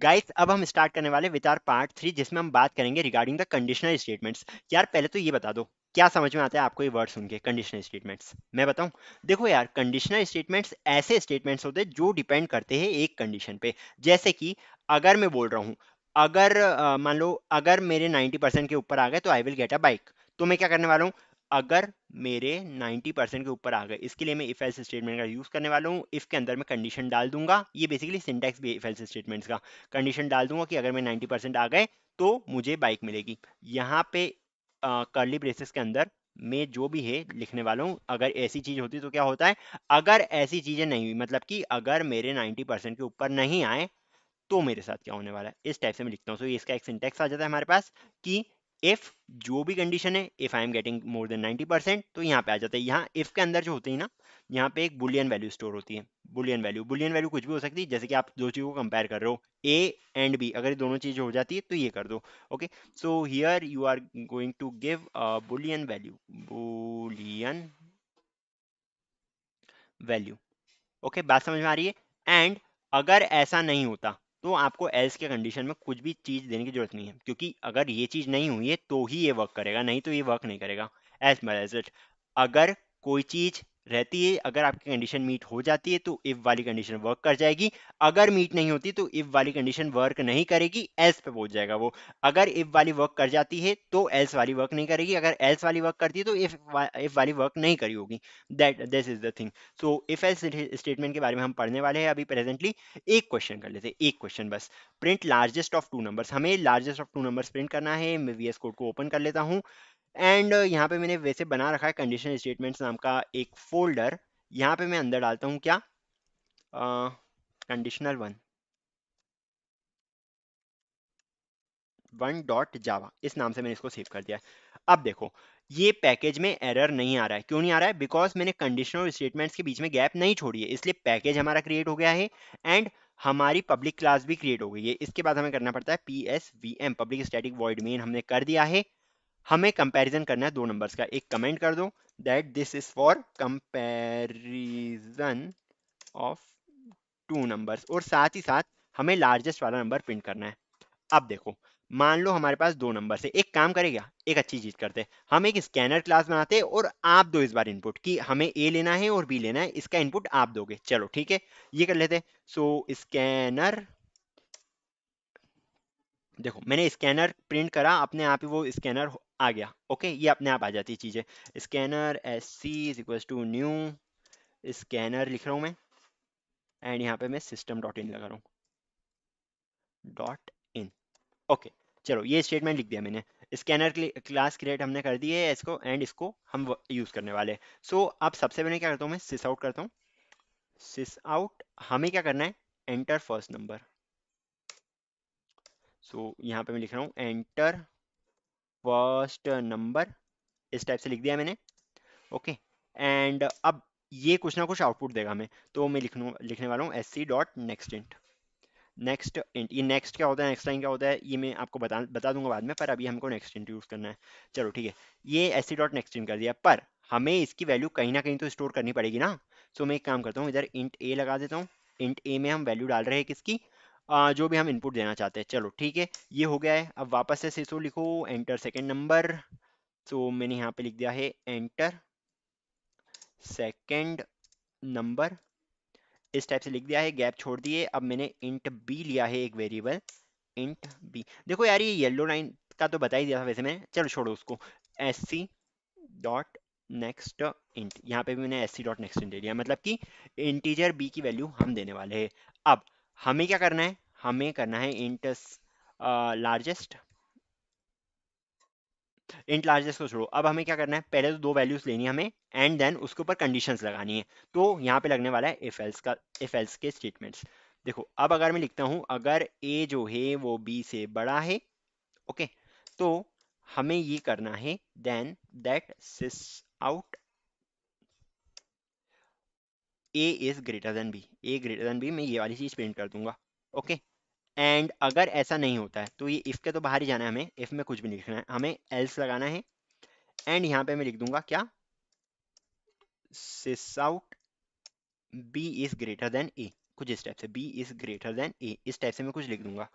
Guys अब हम start करने वाले विद आवर पार्ट 3, जिसमें हम बात करेंगे रिगार्डिंग द कंडीशनल स्टेटमेंट्स। यार पहले तो ये बता दो, क्या समझ में आता है आपको ये वर्ड सुन के कंडीशनल स्टेटमेंट्स? मैं बताऊं? देखो यार, कंडीशनल स्टेटमेंट्स ऐसे स्टेटमेंट्स होते हैं जो डिपेंड करते हैं एक कंडीशन पे। जैसे कि अगर मैं बोल रहा हूं, अगर मान लो अगर मेरे 90% के ऊपर आ गए तो I will get a bike. तो मैं क्या करने वाला हूँ, अगर मेरे 90% के ऊपर आ गए, इसके लिए मैं इफ एल्स स्टेटमेंट का यूज करने वाला हूँ। इफ के अंदर मैं कंडीशन डाल दूंगा, ये बेसिकली सिंटैक्स भी इफ एल्स स्टेटमेंट्स का। कंडीशन डाल दूंगा कि अगर मैं 90% आ गए तो मुझे बाइक मिलेगी। यहाँ पे कर्ली ब्रेसेस के अंदर मैं जो भी है लिखने वाला हूँ, अगर ऐसी चीज होती तो क्या होता है, अगर ऐसी चीजें नहीं हुई, मतलब कि अगर मेरे 90% के ऊपर नहीं आए तो मेरे साथ क्या होने वाला है, इस टाइप से मैं लिखता हूँ। तो इसका एक सिंटेक्स आ जाता है हमारे पास कि इफ जो भी कंडीशन है, if I am getting more than 90%, तो यहाँ पे आ जाता है। यहाँ इफ के अंदर जो होती है ना, यहाँ पे एक बुलियन वैल्यू स्टोर होती है। बुलियन वैल्यू कुछ भी हो सकती है, जैसे कि आप दो चीजों को कंपेयर कर रहे हो, ए एंड बी, अगर ये दोनों चीजें हो जाती है तो ये कर दो। Okay, so here you are going to give Boolean value, Boolean value. Okay, बात समझ में आ रही है? एंड अगर ऐसा नहीं होता तो आपको एल्स के कंडीशन में कुछ भी चीज देने की जरूरत नहीं है, क्योंकि अगर ये चीज नहीं हुई है तो ही ये वर्क करेगा, नहीं तो ये वर्क नहीं करेगा। एज मच एज इट, अगर कोई चीज रहती है, अगर आपकी कंडीशन मीट हो जाती है तो इफ वाली कंडीशन वर्क कर जाएगी। अगर मीट नहीं होती तो इफ वाली कंडीशन वर्क नहीं करेगी, एल्स पे पहुंच जाएगा वो। अगर इफ वाली वर्क कर जाती है तो एल्स वाली वर्क नहीं करेगी, अगर एल्स वाली वर्क करती है तो इफ वाली वर्क नहीं करी होगी। That this is the thing. So if else statement के बारे में हम पढ़ने वाले हैं अभी प्रेजेंटली। एक क्वेश्चन कर लेते हैं, एक क्वेश्चन बस। Print largest of two numbers, हमें largest of two numbers print करना है। मैं वीएस कोड को ओपन कर लेता हूँ एंड यहाँ पे मैंने वैसे बना रखा है कंडीशनल स्टेटमेंट्स नाम का एक फोल्डर। यहाँ पे मैं अंदर डालता हूँ क्या, कंडीशनल वन डॉट जावा, इस नाम से मैंने इसको सेव कर दिया है। अब देखो, ये पैकेज में एरर नहीं आ रहा है। क्यों नहीं आ रहा है? बिकॉज मैंने कंडीशनल स्टेटमेंट्स के बीच में गैप नहीं छोड़ी है, इसलिए पैकेज हमारा क्रिएट हो गया है एंड हमारी पब्लिक क्लास भी क्रिएट हो गई है। इसके बाद हमें करना पड़ता है PSVM, public static void main, हमने कर दिया है। हमें कंपैरिजन करना है दो नंबर्स का। एक कमेंट कर दो that this is for comparison of two numbers, और साथ ही साथ हमें लार्जेस्ट वाला नंबर प्रिंट करना है। अब देखो, मान लो हमारे पास दो नंबर से, एक काम करेगा, एक अच्छी चीज करते हैं, हम एक स्कैनर क्लास बनाते हैं और आप दो इस बार इनपुट कि हमें ए लेना है और बी लेना है, इसका इनपुट आप दोगे। चलो ठीक है, ये कर लेते हैं। सो स्कैनर, देखो मैंने स्कैनर प्रिंट करा, अपने आप ही वो स्कैनर आ गया। ओके, ये अपने आप आ जाती है चीजें। Scanner S C is equal to new scanner लिख रहा हूँ मैं, एंड यहाँ पे मैं system डॉट इन लगा रहा हूँ, डॉट इन। ओके, चलो ये स्टेटमेंट लिख दिया मैंने। स्कैनर क्लास क्रिएट हमने कर दी है इसको, एंड इसको हम यूज करने वाले। सो अब सबसे पहले क्या करता हूँ, मैं सिस आउट करता हूँ। सिस आउट, हमें क्या करना है, एंटर फर्स्ट नंबर। सो यहाँ पे मैं लिख रहा हूँ एंटर फर्स्ट नंबर, इस टाइप से लिख दिया मैंने। ओके, एंड अब ये कुछ ना कुछ आउटपुट देगा हमें, तो मैं लिखने वाला हूँ एस सी dot next int. Next int, ये नेक्स्ट क्या होता है, नेक्स्ट लाइन क्या होता है, ये मैं आपको बता दूंगा बाद में, पर अभी हमको नेक्स्ट इंट यूज करना है। चलो ठीक है, ये एस सी डॉट नेक्स्ट इंट कर दिया, पर हमें इसकी वैल्यू कहीं ना कहीं तो स्टोर करनी पड़ेगी ना। सो मैं एक काम करता हूँ, इधर इंट ए लगा देता हूँ। इंट ए में हम वैल्यू डाल रहे हैं किसकी, जो भी हम इनपुट देना चाहते हैं। चलो ठीक है, ये हो गया है। अब वापस से सिसो लिखो, एंटर सेकेंड नंबर। सो मैंने यहाँ पे लिख दिया है एंटर सेकेंड नंबर, इस टाइप से लिख दिया है, गैप छोड़ दिए। अब मैंने इंट बी लिया है एक वेरिएबल, इंट बी। देखो यार, ये येलो लाइन का तो बता ही दिया था वैसे मैंने, चलो छोड़ो उसको। एस सी डॉट नेक्स्ट इंट, यहाँ पे भी मैंने एस सी डॉट नेक्स्ट इंट ले लिया, मतलब कि इंटीजर बी की वैल्यू हम देने वाले हैं। अब हमें क्या करना है, हमें करना है इंट लार्जेस्ट। इंट लार्जेस्ट को छोड़ो, अब हमें क्या करना है, पहले तो दो वैल्यूज लेनी है हमें, एंड देन उसके ऊपर कंडीशंस लगानी है। तो यहाँ पे लगने वाला है इफ एल्स का, इफ एल्स के स्टेटमेंट्स। देखो अब अगर मैं लिखता हूँ अगर ए जो है वो बी से बड़ा है, ओके, तो हमें ये करना है then that sys out A is greater than B, A greater than B, मैं ये वाली चीज प्रिंट कर दूंगा। ओके, एंड अगर ऐसा नहीं होता है तो ये इफ के तो बाहर ही जाना है, हमें इफ में कुछ भी नहीं लिखना है, हमें एल्स लगाना है। एंड यहाँ पे मैं लिख दूंगा क्या, sysout B is greater than A. कुछ इस टाइप से, B is greater than A, इस टाइप से मैं कुछ लिख दूंगा।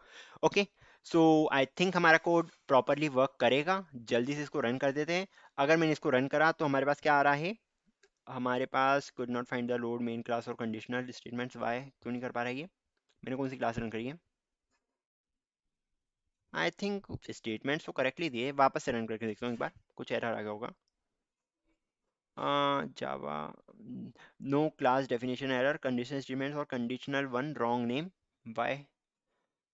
ओके, सो आई थिंक हमारा कोड प्रॉपरली वर्क करेगा। जल्दी से इसको रन कर देते हैं। अगर मैंने इसको रन करा तो हमारे पास क्या आ रहा है, हमारे पास could not find the load main class और कंडीशनल स्टेटमेंट्स, वाई क्यों नहीं कर पा रहा है ये, मैंने कौन सी क्लास रन करी है। आई थिंक स्टेटमेंट्स तो करेक्टली दिए, वापस से रन करके देखता हूँ एक बार, कुछ एरर आ गया होगा। Java, no class definition error, conditional statements और conditional one wrong name, why.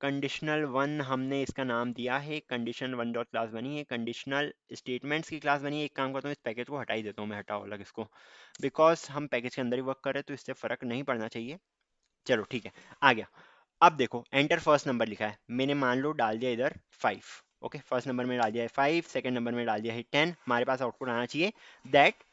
Conditional one हमने इसका नाम दिया है, कंडीशनल वन डॉट क्लास बनी है, कंडीशनल स्टेटमेंट्स की क्लास बनी है। एक काम करता हूँ, इस पैकेज को हटा ही देता हूँ मैं, हटाओ अलग इसको, बिकॉज हम पैकेज के अंदर ही वर्क कर रहे हैं तो इससे फर्क नहीं पड़ना चाहिए। चलो ठीक है, आ गया। अब देखो एंटर फर्स्ट नंबर लिखा है, मैंने मान लो डाल दिया इधर 5। ओके, फर्स्ट नंबर में डाल दिया है 5, सेकंड नंबर में डाल दिया है 10। हमारे पास आउटपुट आना चाहिए that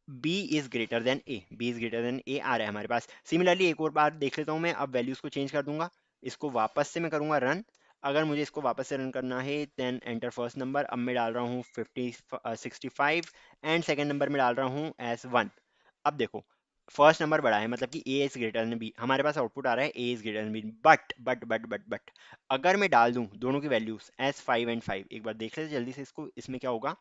b is greater then a, b is greater then a आ रहा है हमारे पास। सिमिलरली एक और बार देख लेता हूँ मैं, अब वैल्यूज को चेंज कर दूंगा, इसको वापस से मैं करूंगा रन। अगर मुझे इसको वापस से रन करना है देन एंटर फर्स्ट नंबर, अब मैं डाल रहा हूँ 65 एंड सेकंड नंबर में डाल रहा हूँ एस 1। अब देखो फर्स्ट नंबर बड़ा है, मतलब कि a is greater then b, हमारे पास आउटपुट आ रहा है a is greater then b। But अगर मैं डाल दूं दोनों की वैल्यूज एस 5 एंड 5, एक बार देख लेते जल्दी से इसको, इसमें क्या होगा।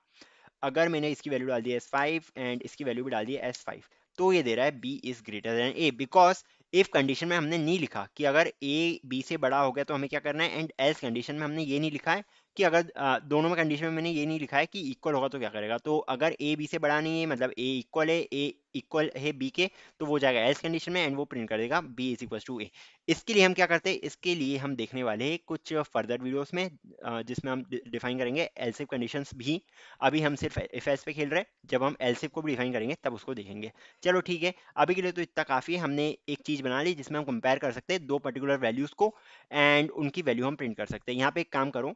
अगर मैंने इसकी वैल्यू डाल दी एस 5 एंड इसकी वैल्यू भी डाल दी एस 5, तो ये दे रहा है B is greater than A, because if condition में हमने नहीं लिखा कि अगर ए बी से बड़ा हो गया तो हमें क्या करना है, एंड एल्स कंडीशन में हमने ये नहीं लिखा है कि अगर दोनों में कंडीशन में मैंने ये नहीं लिखा है कि इक्वल होगा तो क्या करेगा। तो अगर ए बी से बड़ा नहीं है, मतलब ए इक्वल है, ए इक्वल है बी के, तो वो जाएगा एल्स कंडीशन में एंड वो प्रिंट कर देगा बी इज इक्वल टू ए। इसके लिए हम क्या करते हैं, इसके लिए हम देखने वाले हैं कुछ फर्दर वीडियोस में, जिसमें हम डिफाइन करेंगे एल्स इफ कंडीशंस भी। अभी हम सिर्फ इफ एल्स पे खेल रहे हैं, जब हम एल्स इफ को भी डिफाइन करेंगे तब उसको देखेंगे। चलो ठीक है, अभी के लिए तो इतना काफ़ी है। हमने एक चीज़ बना ली जिसमें हम कंपेयर कर सकते हैं दो पर्टिकुलर वैल्यूज़ को, एंड उनकी वैल्यू हम प्रिंट कर सकते हैं। यहाँ पे एक काम करो,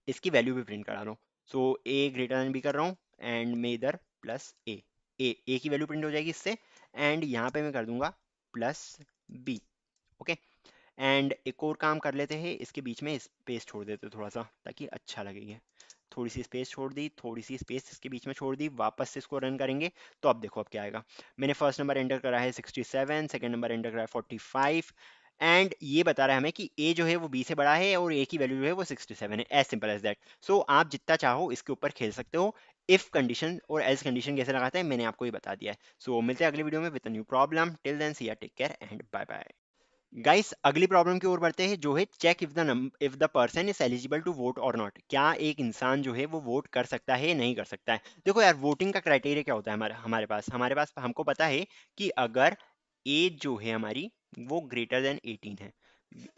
इसकी वैल्यू भी प्रिंट करा दो। सो ए ग्रेटर देन बी कर रहा हूँ एंड मैं इधर प्लस ए की वैल्यू प्रिंट हो जाएगी इससे, एंड यहाँ पे मैं कर दूंगा प्लस बी। ओके, एंड एक और काम कर लेते हैं, इसके बीच में स्पेस छोड़ देते हैं थोड़ा सा ताकि अच्छा लगेगा। थोड़ी सी स्पेस छोड़ दी, थोड़ी सी स्पेस इसके बीच में छोड़ दी, वापस से इसको रन करेंगे तो अब देखो अब क्या आएगा। मैंने फर्स्ट नंबर एंटर करा है 67, सेकंड नंबर एंटर करा है 45, एंड ये बता रहा है हमें कि ए जो है वो बी से बड़ा है और ए की वैल्यू जो है वो 67 है, एज सिंपल एज दैट। सो आप जितना चाहो इसके ऊपर खेल सकते हो। इफ कंडीशन और एल्स कंडीशन कैसे लगाते हैं मैंने आपको ये बता दिया है। सो मिलते हैं अगले वीडियो में with new problem, till then see ya, take care and bye bye. Guys अगली प्रॉब्लम की ओर बढ़ते हैं, जो है check if the person is eligible to vote और नॉट। क्या एक इंसान जो है वो वोट कर सकता है नहीं कर सकता है। देखो यार, वोटिंग का क्राइटेरिया क्या होता है हमारे पास हमको पता है कि अगर एज जो है हमारी वो ग्रेटर देन 18 है,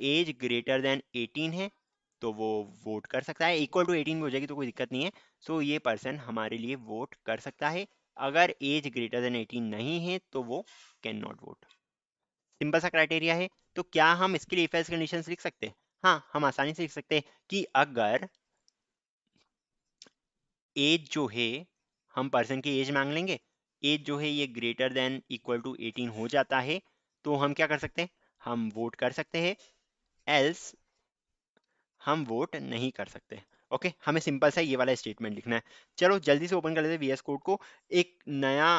एज ग्रेटर देन 18 है तो वो वोट कर सकता है, इक्वल टू 18 भी हो जाएगी तो कोई दिक्कत नहीं है। सो ये पर्सन हमारे लिए वोट कर सकता है। अगर एज ग्रेटर देन 18 नहीं है तो वो कैन नॉट वोट। सिंपल सा क्राइटेरिया है। तो क्या हम इसके लिए इफ एल्स कंडीशंस लिख सकते हैं? हाँ, हम आसानी से लिख सकते हैं कि अगर एज जो है, हम पर्सन की एज मांग लेंगे, एज जो है ये ग्रेटर देन इक्वल टू 18 हो जाता है तो हम क्या कर सकते हैं, हम वोट कर सकते हैं, एल्स हम वोट नहीं कर सकते। ओके, हमें सिंपल सा ये वाला स्टेटमेंट लिखना है। चलो जल्दी से ओपन कर लेते हैं वीएस कोड को। एक नया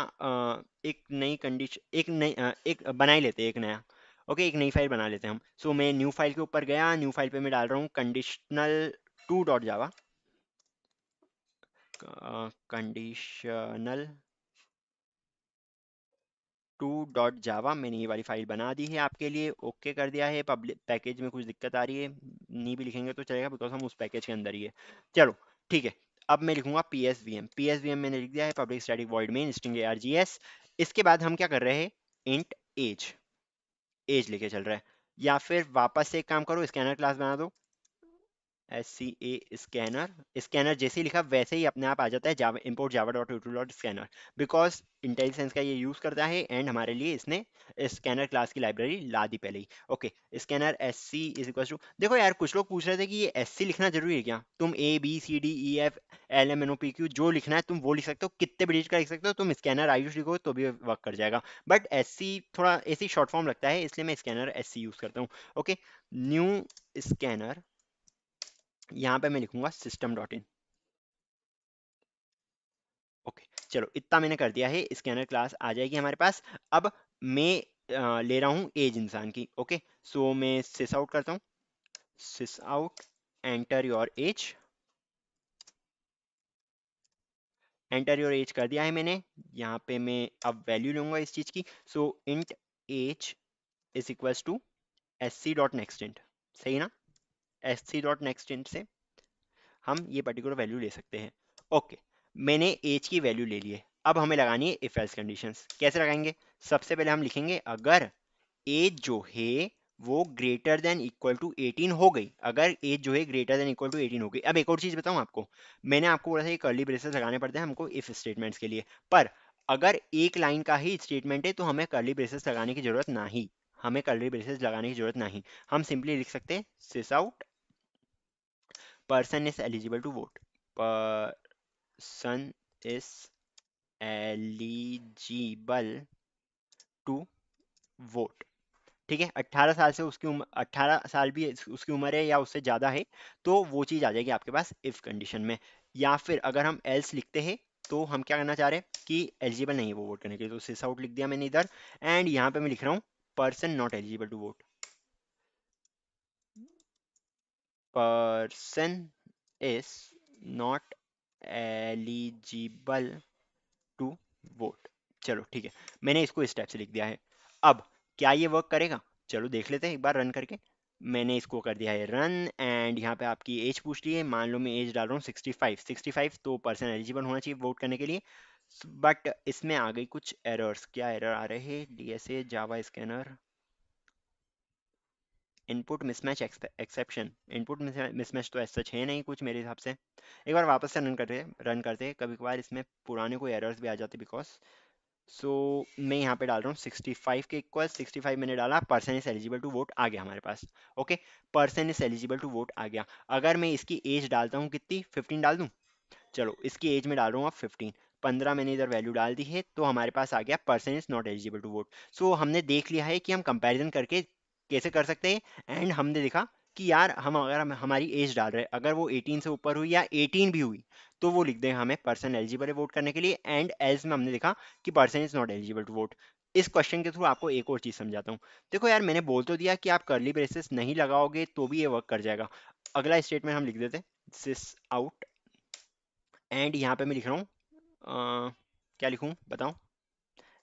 एक नई कंडीशन, एक बना ही लेते हैं एक नया। ओके, एक नई फाइल बना लेते हैं हम। सो मैं न्यू फाइल के ऊपर गया, न्यू फाइल पे मैं डाल रहा हूँ कंडीशनल 2.java, कंडीशनल 2.java। मैंने ये वाली फाइल बना दी है आपके लिए, ओके कर दिया है। पब्लिक पैकेज में कुछ दिक्कत आ रही है, नहीं भी लिखेंगे तो चलेगा बिकॉज हम उस पैकेज के अंदर ही है। चलो ठीक है, अब मैं लिखूंगा पीएसवीएम मैंने लिख दिया है, public static void main string args। इसके बाद हम क्या कर रहे हैं, इंट एज, एज लेके चल रहा है। या फिर वापस से एक काम करो, स्कैनर क्लास बना दो, SCA स्कैनर जैसे ही लिखा वैसे ही अपने आप आ जाता है जावा import java.util.scanner, बिकॉज इंटेलिजेंस का ये यूज करता है एंड हमारे लिए इसने स्कैनर क्लास की लाइब्रेरी ला दी पहले ही। Okay, scanner SC is equal to, देखो यार कुछ लोग पूछ रहे थे कि ये SC लिखना जरूरी है क्या, तुम ABCDEF LMNOPQ जो लिखना है तुम वो लिख सकते हो, कितने भी डिजिट का लिख सकते हो, तुम स्कैनर आयुष लिखो तो भी वर्क कर जाएगा। बट SC थोड़ा ऐसी शॉर्ट फॉर्म लगता है इसलिए मैं स्कैनर SC यूज करता हूँ। ओके, न्यू स्कैनर, यहाँ पे मैं लिखूंगा system.in। ओके, चलो इतना मैंने कर दिया है, स्कैनर क्लास आ जाएगी हमारे पास। अब मैं ले रहा हूँ एज इंसान की। ओके, सो मैं सिस आउट करता हूँ, sysout, enter your age, enter your age कर दिया है मैंने। यहाँ पे मैं अब वैल्यू लूंगा इस चीज की। So int age is equals to S C dot next int, सही ना? एस सी डॉट नेक्स्ट इंट से हम ये पर्टिकुलर वैल्यू ले सकते हैं। ओके, मैंने एज की वैल्यू ले ली है। अब हमें लगानी है इफ एल्स कंडीशंस। कैसे लगाएंगे? सबसे पहले हम लिखेंगे अगर एज जो है वो ग्रेटर देन इक्वल टू 18 हो गई, अगर एज जो है ग्रेटर देन इक्वल टू 18 हो गई। अब एक और चीज बताऊं आपको, मैंने आपको बोला था ये कर्ली ब्रेसेस लगाने पड़ते हैं हमको इफ स्टेटमेंट्स के लिए, पर अगर एक लाइन का ही स्टेटमेंट है तो हमें कर्ली ब्रेसेस लगाने की जरूरत नहीं, हमें कर्ली ब्रेसेस लगाने की जरूरत नहीं। हम सिंपली लिख सकते हैं सिस out person is eligible to vote, person is eligible to vote। ठीक है, 18 साल से उसकी उम्र, 18 साल भी उसकी उम्र है या उससे ज़्यादा है तो वो चीज़ आ जाएगी आपके पास इफ़ कंडीशन में। या फिर अगर हम एल्स लिखते हैं तो हम क्या करना चाह रहे हैं कि एलिजिबल नहीं है वो वोट करने के लिए, तो सिस आउट लिख दिया मैंने इधर। एंड यहाँ पे मैं लिख रहा हूँ person not eligible to vote, person is not eligible to vote. चलो ठीक है, मैंने इसको इस टाइप से लिख दिया है। अब क्या ये वर्क करेगा? चलो देख लेते हैं एक बार रन करके। मैंने इसको कर दिया है रन, एंड यहाँ पे आपकी एज पूछ रही है। मान लो मैं एज डाल रहा हूँ 65, 65 तो पर्सन एलिजिबल होना चाहिए वोट करने के लिए। बट इसमें आ गई कुछ एरर्स। क्या एरर आ रहे हैं? DSA, Java scanner, input mismatch exception. Input mismatch तो ऐसा सच है नहीं कुछ मेरे हिसाब से। एक बार वापस से रन करते, कभी कभार इसमें पुराने कोई एरर्स भी आ जाते बिकॉज। सो मैं यहाँ पे डाल रहा हूँ 65 के इक्वल 65 मैंने डाला, person is eligible to vote आ गया हमारे पास। Okay, person is eligible to vote आ गया। अगर मैं इसकी एज डालता हूँ कितनी, 15 डाल दूँ? चलो इसकी एज में डाल रहा हूँ अब 15, 15 मैंने इधर वैल्यू डाल दी है तो हमारे पास आ गया person is not eligible to vote. So हमने देख लिया है कि हम कंपैरिजन करके कैसे कर सकते हैं। एंड हमने देखा कि यार हम अगर हमारी एज डाल रहे हैं अगर वो 18 से ऊपर हुई या 18 भी हुई तो वो लिख दें हमें पर्सन एलिजिबल है वोट करने के लिए। एंड एल्स में हमने देखा कि person is not eligible to vote. इस क्वेश्चन के थ्रू आपको एक और चीज समझाता हूँ। देखो यार, मैंने बोल तो दिया कि आप कर्ली ब्रेसेस नहीं लगाओगे तो भी ये वर्क कर जाएगा। अगला स्टेटमेंट हम लिख देते हैं सिस आउट, एंड यहाँ पे मैं लिख रहा हूँ क्या लिखूँ बताओ,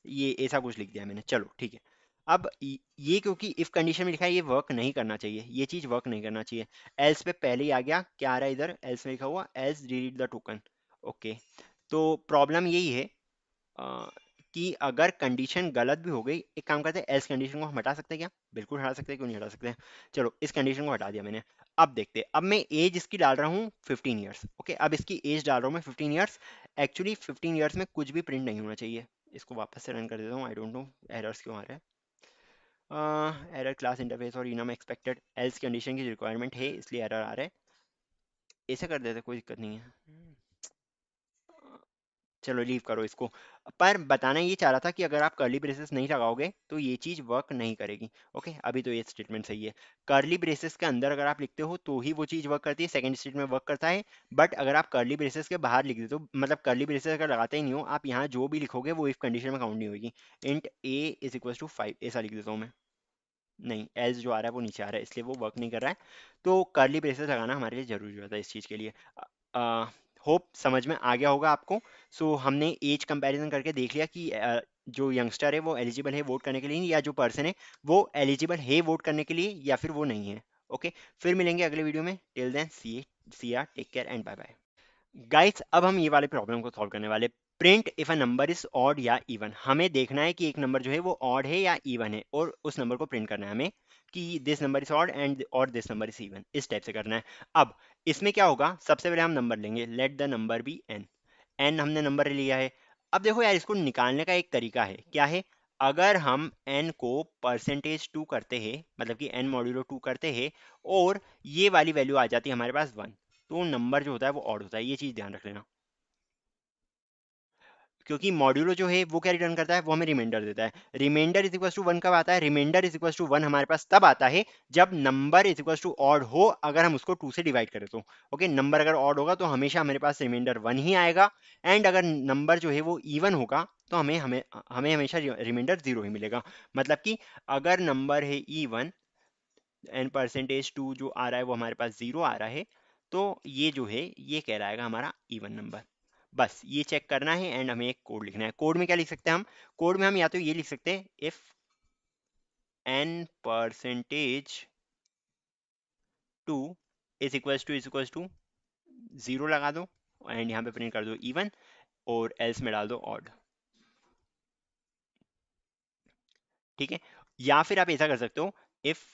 ये ऐसा कुछ लिख दिया मैंने। चलो ठीक है, अब ये क्योंकि इफ कंडीशन में लिखा है ये वर्क नहीं करना चाहिए, ये चीज वर्क नहीं करना चाहिए। एल्स पे पहले ही आ गया, क्या आ रहा है इधर एल्स में लिखा हुआ else delete the token. Okay, तो प्रॉब्लम यही है अ, कि अगर कंडीशन गलत भी हो गई, एक काम करते हैं एल्स कंडीशन को हम हटा सकते हैं क्या? बिल्कुल हटा सकते हैं, क्यों नहीं हटा सकते हैं। चलो इस कंडीशन को हटा दिया मैंने। अब देखते हैं, अब मैं एज इसकी डाल रहा हूँ 15 ईयर्स। ओके, अब इसकी एज डाल रहा हूँ मैं 15 ईयर्स। एक्चुअली 15 ईयर्स में कुछ भी प्रिंट नहीं होना चाहिए। इसको वापस से रन कर देता हूँ, आई डोंट नो एरर्स क्यों आ रहा है। एरर क्लास इंटरफेस और इनम एक्सपेक्टेड एल्स कंडीशन की रिक्वायरमेंट है इसलिए एरर आ रहा है। ऐसा कर देते, कोई दिक्कत नहीं है। चलो लीव करो इसको। पर बताना ये चाह रहा था कि अगर आप कर्ली ब्रेसेस नहीं लगाओगे तो ये चीज़ वर्क नहीं करेगी। ओके, अभी तो ये स्टेटमेंट सही है। कर्ली ब्रेसेस के अंदर अगर आप लिखते हो तो ही वो चीज़ वर्क करती है, सेकंड स्टेटमेंट वर्क करता है। बट अगर आप कर्ली ब्रेसेस के बाहर लिख देते हो, मतलब कर्ली ब्रेसेस अगर लगाते ही नहीं हो, आप यहाँ जो भी लिखोगे वो इफ कंडीशन में काउंट नहीं होगी। Int A is equal to 5 ऐसा लिख देता हूँ मैं। नहीं, एल्स जो आ रहा है वो नीचे आ रहा है इसलिए वो वर्क नहीं कर रहा है। तो कर्ली ब्रेसेस लगाना हमारे लिए जरूरी होता है इस चीज़ के लिए। होप समझ में आ गया होगा आपको। सो हमने एज कंपैरिजन करके देख लिया कि जो यंगस्टर है वो एलिजिबल है वोट करने के लिए, या जो पर्सन है वो एलिजिबल है वोट करने के लिए या फिर वो नहीं है। ओके, फिर मिलेंगे अगले वीडियो में। Till then see ya take care and bye bye. Guys, अब हम ये वाले प्रॉब्लम को सॉल्व करने वाले। Print if a number is odd या इवन। हमें देखना है कि एक नंबर जो है वो ऑड है या इवन है और उस नंबर को प्रिंट करना है हमें कि this number is odd and और दिस नंबर इज इवन, इस टाइप से करना है। अब इसमें क्या होगा, सबसे पहले हम नंबर लेंगे, let the number be N. N हमने नंबर लिया है। अब देखो यार, इसको निकालने का एक तरीका है, क्या है? अगर हम n को परसेंटेज 2 करते हैं, मतलब कि n मॉड्यूलो 2 करते हैं और ये वाली वैल्यू आ जाती है हमारे पास 1, तो नंबर जो होता है वो ऑड होता है। ये चीज ध्यान रख लेना, क्योंकि मॉड्यूलो जो है वो क्या रिटर्न करता है, वो हमें रिमाइंडर देता है। रिमाइंडर इज इक्वल टू 1 कब आता है? रिमाइंडर इज इक्वल टू 1 हमारे पास तब आता है जब number is equal to odd हो, अगर हम उसको 2 से डिवाइड करें तो। ओके, नंबर अगर ऑड होगा तो हमेशा हमारे पास रिमाइंडर 1 ही आएगा। एंड अगर नंबर जो है वो इवन होगा तो हमें हमें हमें हमेशा रिमाइंडर 0 ही मिलेगा। मतलब कि अगर नंबर है E1 एंड परसेंटेज 2 जो आ रहा है वो हमारे पास 0 आ रहा है, तो ये जो है ये कहलाएगा हमारा E1 नंबर। बस ये चेक करना है एंड हमें एक कोड लिखना है। कोड में क्या लिख सकते हैं हम? कोड में हम या तो ये लिख सकते हैं if n percentage 2 is equals to 0 लगा दो एंड यहाँ पे प्रिंट कर दो इवन, और एल्स में डाल दो ऑड। ठीक है, या फिर आप ऐसा कर सकते हो if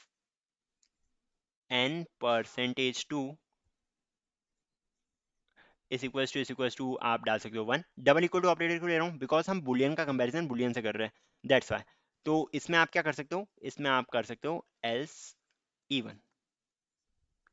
n percentage 2 is equals to आप डाल सकते हो 1। डबल इक्वल टू ऑपरेटर को ले रहा हूँ बिकॉज हम बुलियन का कंपैरिजन बुलियन से कर रहे हैं, दैट्स वाई। तो इसमें आप क्या कर सकते हो, इसमें आप कर सकते हो एल्स इवन।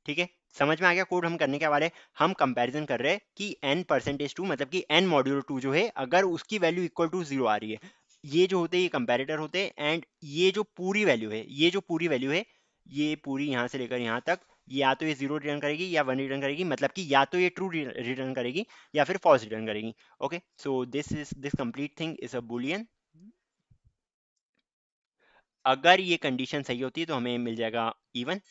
ठीक है, समझ में आ गया कोड हम करने के वाले? हम कंपैरिजन कर रहे हैं कि n परसेंटेज 2 मतलब कि n मॉड्यूलो 2 जो है अगर उसकी वैल्यू इक्वल टू 0 आ रही है, ये जो होते हैं ये कंपैरेटर होते हैं, एंड ये जो पूरी वैल्यू है, ये जो पूरी वैल्यू है, ये पूरी यहाँ से लेकर यहाँ तक, या तो ये 0 रिटर्न करेगी या 1 रिटर्न करेगी। मतलब कि या तो ये ट्रू रिटर्न करेगी या फिर फॉल्स रिटर्न करेगी। Okay, so this complete thing is a Boolean. अगर ये कंडीशन सही होती है तो हमें मिल जाएगा इवन,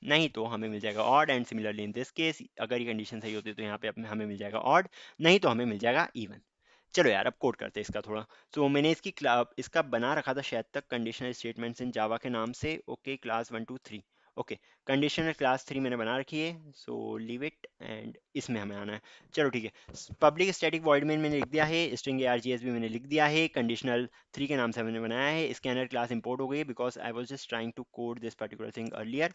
नहीं तो हमें मिल जाएगा odd. And similarly in this case अगर ये कंडीशन सही होती है तो यहाँ पे हमें मिल जाएगा ऑड, नहीं तो हमें मिल जाएगा इवन। चलो यार अब कोड करते हैं इसका थोड़ा। तो मैंने इसका बना रखा था शायद तक कंडीशनल स्टेटमेंट्स इन जावा के नाम से। Okay, class 1 2 3। Okay, conditional class 3 मैंने बना रखी है, सो लीव इट एंड इसमें हमें आना है। चलो ठीक है, पब्लिक स्टैटिक वॉइड मेन मैंने लिख दिया है, स्ट्रिंग args भी मैंने लिख दिया है, कंडीशनल 3 के नाम से मैंने बनाया है। स्कैनर क्लास इंपोर्ट हो गई because I was just trying to code this particular thing earlier.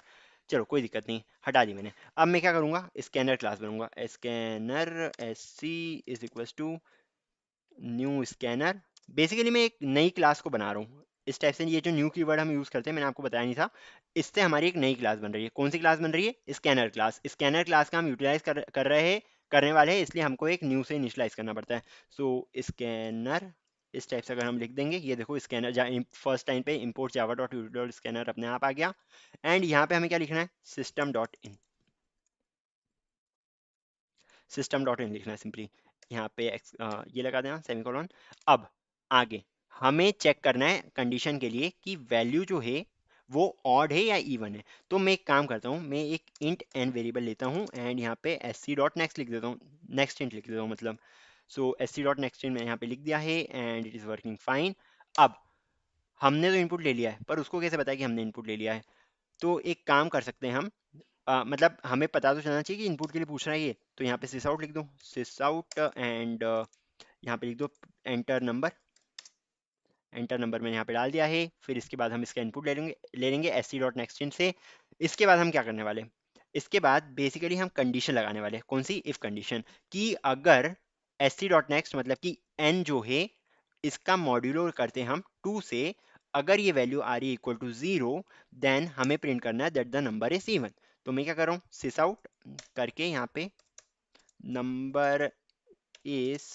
चलो कोई दिक्कत नहीं, हटा दी मैंने। अब मैं क्या करूंगा, स्कैनर क्लास बनूंगा, scanner S C is equal to new scanner. Basically मैं एक नई क्लास को बना रहा हूँ इस टाइप से। ये जो न्यू कीवर्ड हम यूज करते हैं मैंने आपको बताया नहीं था, इससे हमारी एक नई क्लास बन रही है। कौन सी क्लास बन रही है? Scanner class. स्कैनर क्लास का हम यूटिलाइज कर रहे हैं, करने वाले हैं, इसलिए हमको एक न्यू से इनिशलाइज करना पड़ता है। सो स्कैनर इस टाइप से अगर हम लिख देंगे, ये देखो स्कैनर फर्स्ट टाइम पे इम्पोर्ट जावा डॉट यूटिल स्कैनर अपने आप आ गया। एंड यहाँ पे हमें क्या लिखना है, system dot in. System dot in लिखना है सिंपली, यहाँ पे ये लगा देना सेमीकोलन। अब आगे हमें चेक करना है कंडीशन के लिए कि वैल्यू जो है वो ऑड है या इवन है। तो मैं एक काम करता हूँ, मैं एक इंट एन वेरिएबल लेता हूँ एंड यहाँ पे एस सी डॉट नेक्स्ट लिख देता हूँ, नेक्स्ट इंट लिख देता हूँ मतलब। सो एस सी डॉट नेक्स्ट इंट मैंने यहाँ पे लिख दिया है and it is working fine. अब हमने तो इनपुट ले लिया है, पर उसको कैसे पता है कि हमने इनपुट ले लिया है? तो एक काम कर सकते हैं हम, मतलब हमें पता तो चलना चाहिए कि इनपुट के लिए पूछ रहा है ये। तो यहाँ पे सिस आउट लिख दो, सिस आउट एंड यहाँ पे लिख दो एंटर नंबर। एंटर नंबर मैंने यहाँ पे डाल दिया है। फिर इसके बाद हम इसका इनपुट ले लेंगे एस सी डॉट नेक्स्ट इन से। इसके बाद हम क्या करने वाले, इसके बाद बेसिकली हम कंडीशन लगाने वाले। कौन सी? इफ कंडीशन, कि अगर एस सी डॉट नेक्स्ट मतलब कि एन जो है इसका मॉड्यूलो करते हैं हम 2 से, अगर ये वैल्यू आ रही है इक्वल टू 0, देन हमें प्रिंट करना है that the number is even. तो मैं क्या कर रहा हूँ, सिस आउट करके यहाँ पे नंबर इज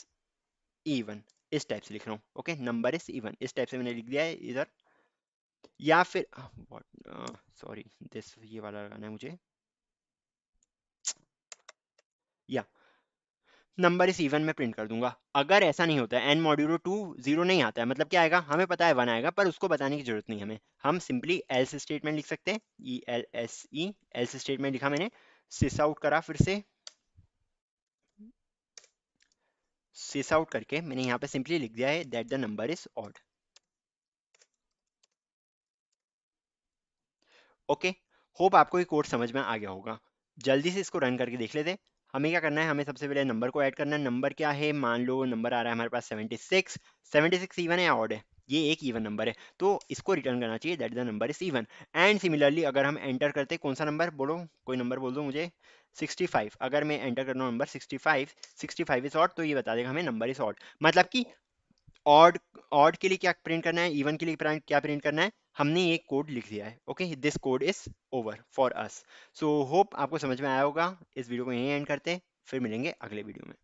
इवन इस टाइप से लिख रहा हूँ। ओके, नंबर इज इवन इस टाइप से मैंने लिख दिया है इधर। या फिर सॉरी दिस, ये वाला लगाना है मुझे, या नंबर इस इवन में प्रिंट कर दूंगा। अगर ऐसा नहीं होता है एन मॉड्यूलो 2 0 नहीं आता है, मतलब क्या आएगा हमें पता है 1 आएगा, पर उसको बताने की जरूरत नहीं हमें। हम सिंपली एल्स स्टेटमेंट लिख सकते हैं, E L S E, else statement लिखा मैंने, सिस आउट करा, फिर से सिस आउट करके मैंने यहाँ पे सिंपली लिख दिया है that the number is odd. Okay, hope आपको ये कोड समझ में आ गया होगा। जल्दी से इसको रन करके देख लेते हैं। हमें क्या करना है, हमें सबसे पहले नंबर को ऐड करना है। नंबर क्या है, मान लो नंबर आ रहा है हमारे पास 76। 76 इवन है या ऑड है? ये एक इवन नंबर है, तो इसको रिटर्न करना चाहिए that the number is even. And similarly अगर हम एंटर करते, कौन सा नंबर बोलो, कोई नंबर बोल दो मुझे, 65। अगर मैं एंटर कर रहा हूँ नंबर 65, 65 इज ऑड, तो ये बता देगा हमें नंबर इज ऑड। मतलब कि ऑड, ऑड के लिए क्या प्रिंट करना है, इवन के लिए क्या प्रिंट करना है, हमने ये कोड लिख दिया है। Okay, this code is over for us. So hope आपको समझ में आया होगा। इस वीडियो को यहीं एंड करते हैं, फिर मिलेंगे अगले वीडियो में।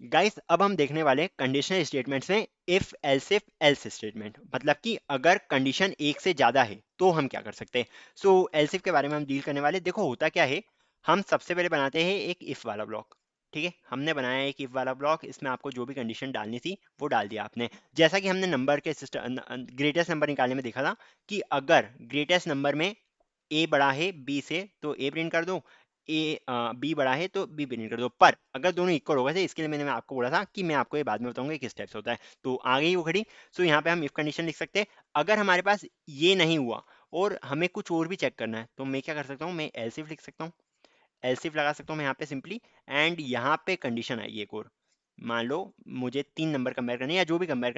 गाइस अब हम देखने वाले कंडीशनल स्टेटमेंट्स में इफ एल्स स्टेटमेंट, मतलब कि अगर कंडीशन एक से ज्यादा है तो हम क्या कर सकते हैं। सो एल्स इफ के बारे में हम डील करने वाले। देखो होता क्या है, हम सबसे पहले बनाते हैं एक इफ वाला ब्लॉक। ठीक है, हमने बनाया एक इफ वाला ब्लॉक, इसमें आपको जो भी कंडीशन डालनी थी वो डाल दिया आपने। जैसा कि हमने नंबर के सिस्टम ग्रेटेस्ट नंबर निकालने में देखा था कि अगर ग्रेटेस्ट नंबर में ए बड़ा है बी से तो ए प्रिंट कर दो, ए बी बड़ा है तो बी प्रिंट कर दो। पर अगर दोनों इक्वल हो गए थे, इसके लिए मैं आपको बोला था कि मैं आपको ये बाद में बताऊंगा किस टाइप से होता है। तो आ गई वो घड़ी। सो यहाँ पे हम इफ कंडीशन लिख सकते हैं। अगर हमारे पास ये नहीं हुआ और हमें कुछ और भी चेक करना है तो मैं क्या कर सकता हूँ, मैं एल्स इफ लिख सकता हूँ, एल्स इफ लगा सकता हूँ मैं यहाँ पे सिंपली। एंड यहाँ पे कंडीशन आएगी एक और। मान लो मुझे 3 नंबर कंपेयर करना है या जो भी कंपेयर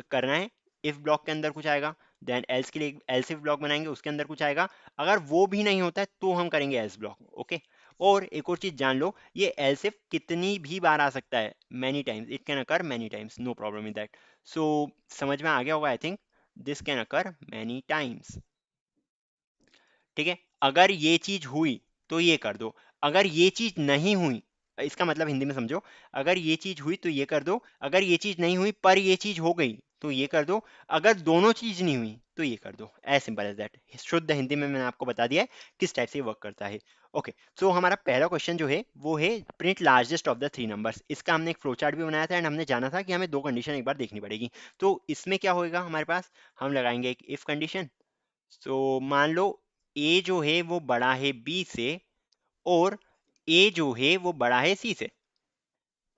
करना है, इफ ब्लॉक के अंदर कुछ आएगा, देन एल्स के लिए एल्स इफ ब्लॉक बनाएंगे, उसके अंदर कुछ आएगा। अगर वो भी नहीं होता है तो हम करेंगे एल्स ब्लॉक। ओके। और एक और चीज जान लो, ये एल्स इफ कितनी भी बार आ सकता है, many times, it can occur many times, no problem in that. So समझ में आ गया होगा I think, this can occur many times. ठीक है, अगर ये चीज हुई तो ये कर दो, अगर ये चीज नहीं हुई, इसका मतलब हिंदी में समझो, अगर ये चीज हुई तो ये कर दो, अगर ये चीज नहीं हुई पर ये चीज हो गई तो ये कर दो, अगर दोनों चीज नहीं हुई तो ये कर दो। As simple as that. शुद्ध हिंदी में मैंने आपको बता दिया है किस टाइप से वर्क करता है। ओके। सो हमारा पहला क्वेश्चन जो है वो है print largest of the three numbers. इसका हमने एक फ्लो चार्ट भी बनाया था एंड हमने जाना था कि हमें दो कंडीशन एक बार देखनी पड़ेगी। तो इसमें क्या होएगा हमारे पास, हम लगाएंगे एक इफ कंडीशन। सो मान लो ए जो है वो बड़ा है बी से और ए जो है वो बड़ा है सी से।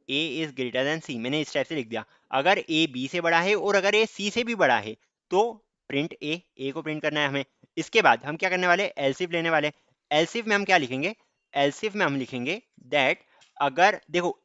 ए इज ग्रेटर देन सी, मैंने इस टाइप से लिख दिया। अगर ए बी से बड़ा है और अगर ए सी से भी बड़ा है तो प्रिंट ए को प्रिंट करना है हमें। इसके बाद हम क्या करने वाले, एलसीफ लेने वाले। एलसीफ में हम क्या लिखेंगे, एलसीफ में हम लिखेंगे दैट, अगर देखो,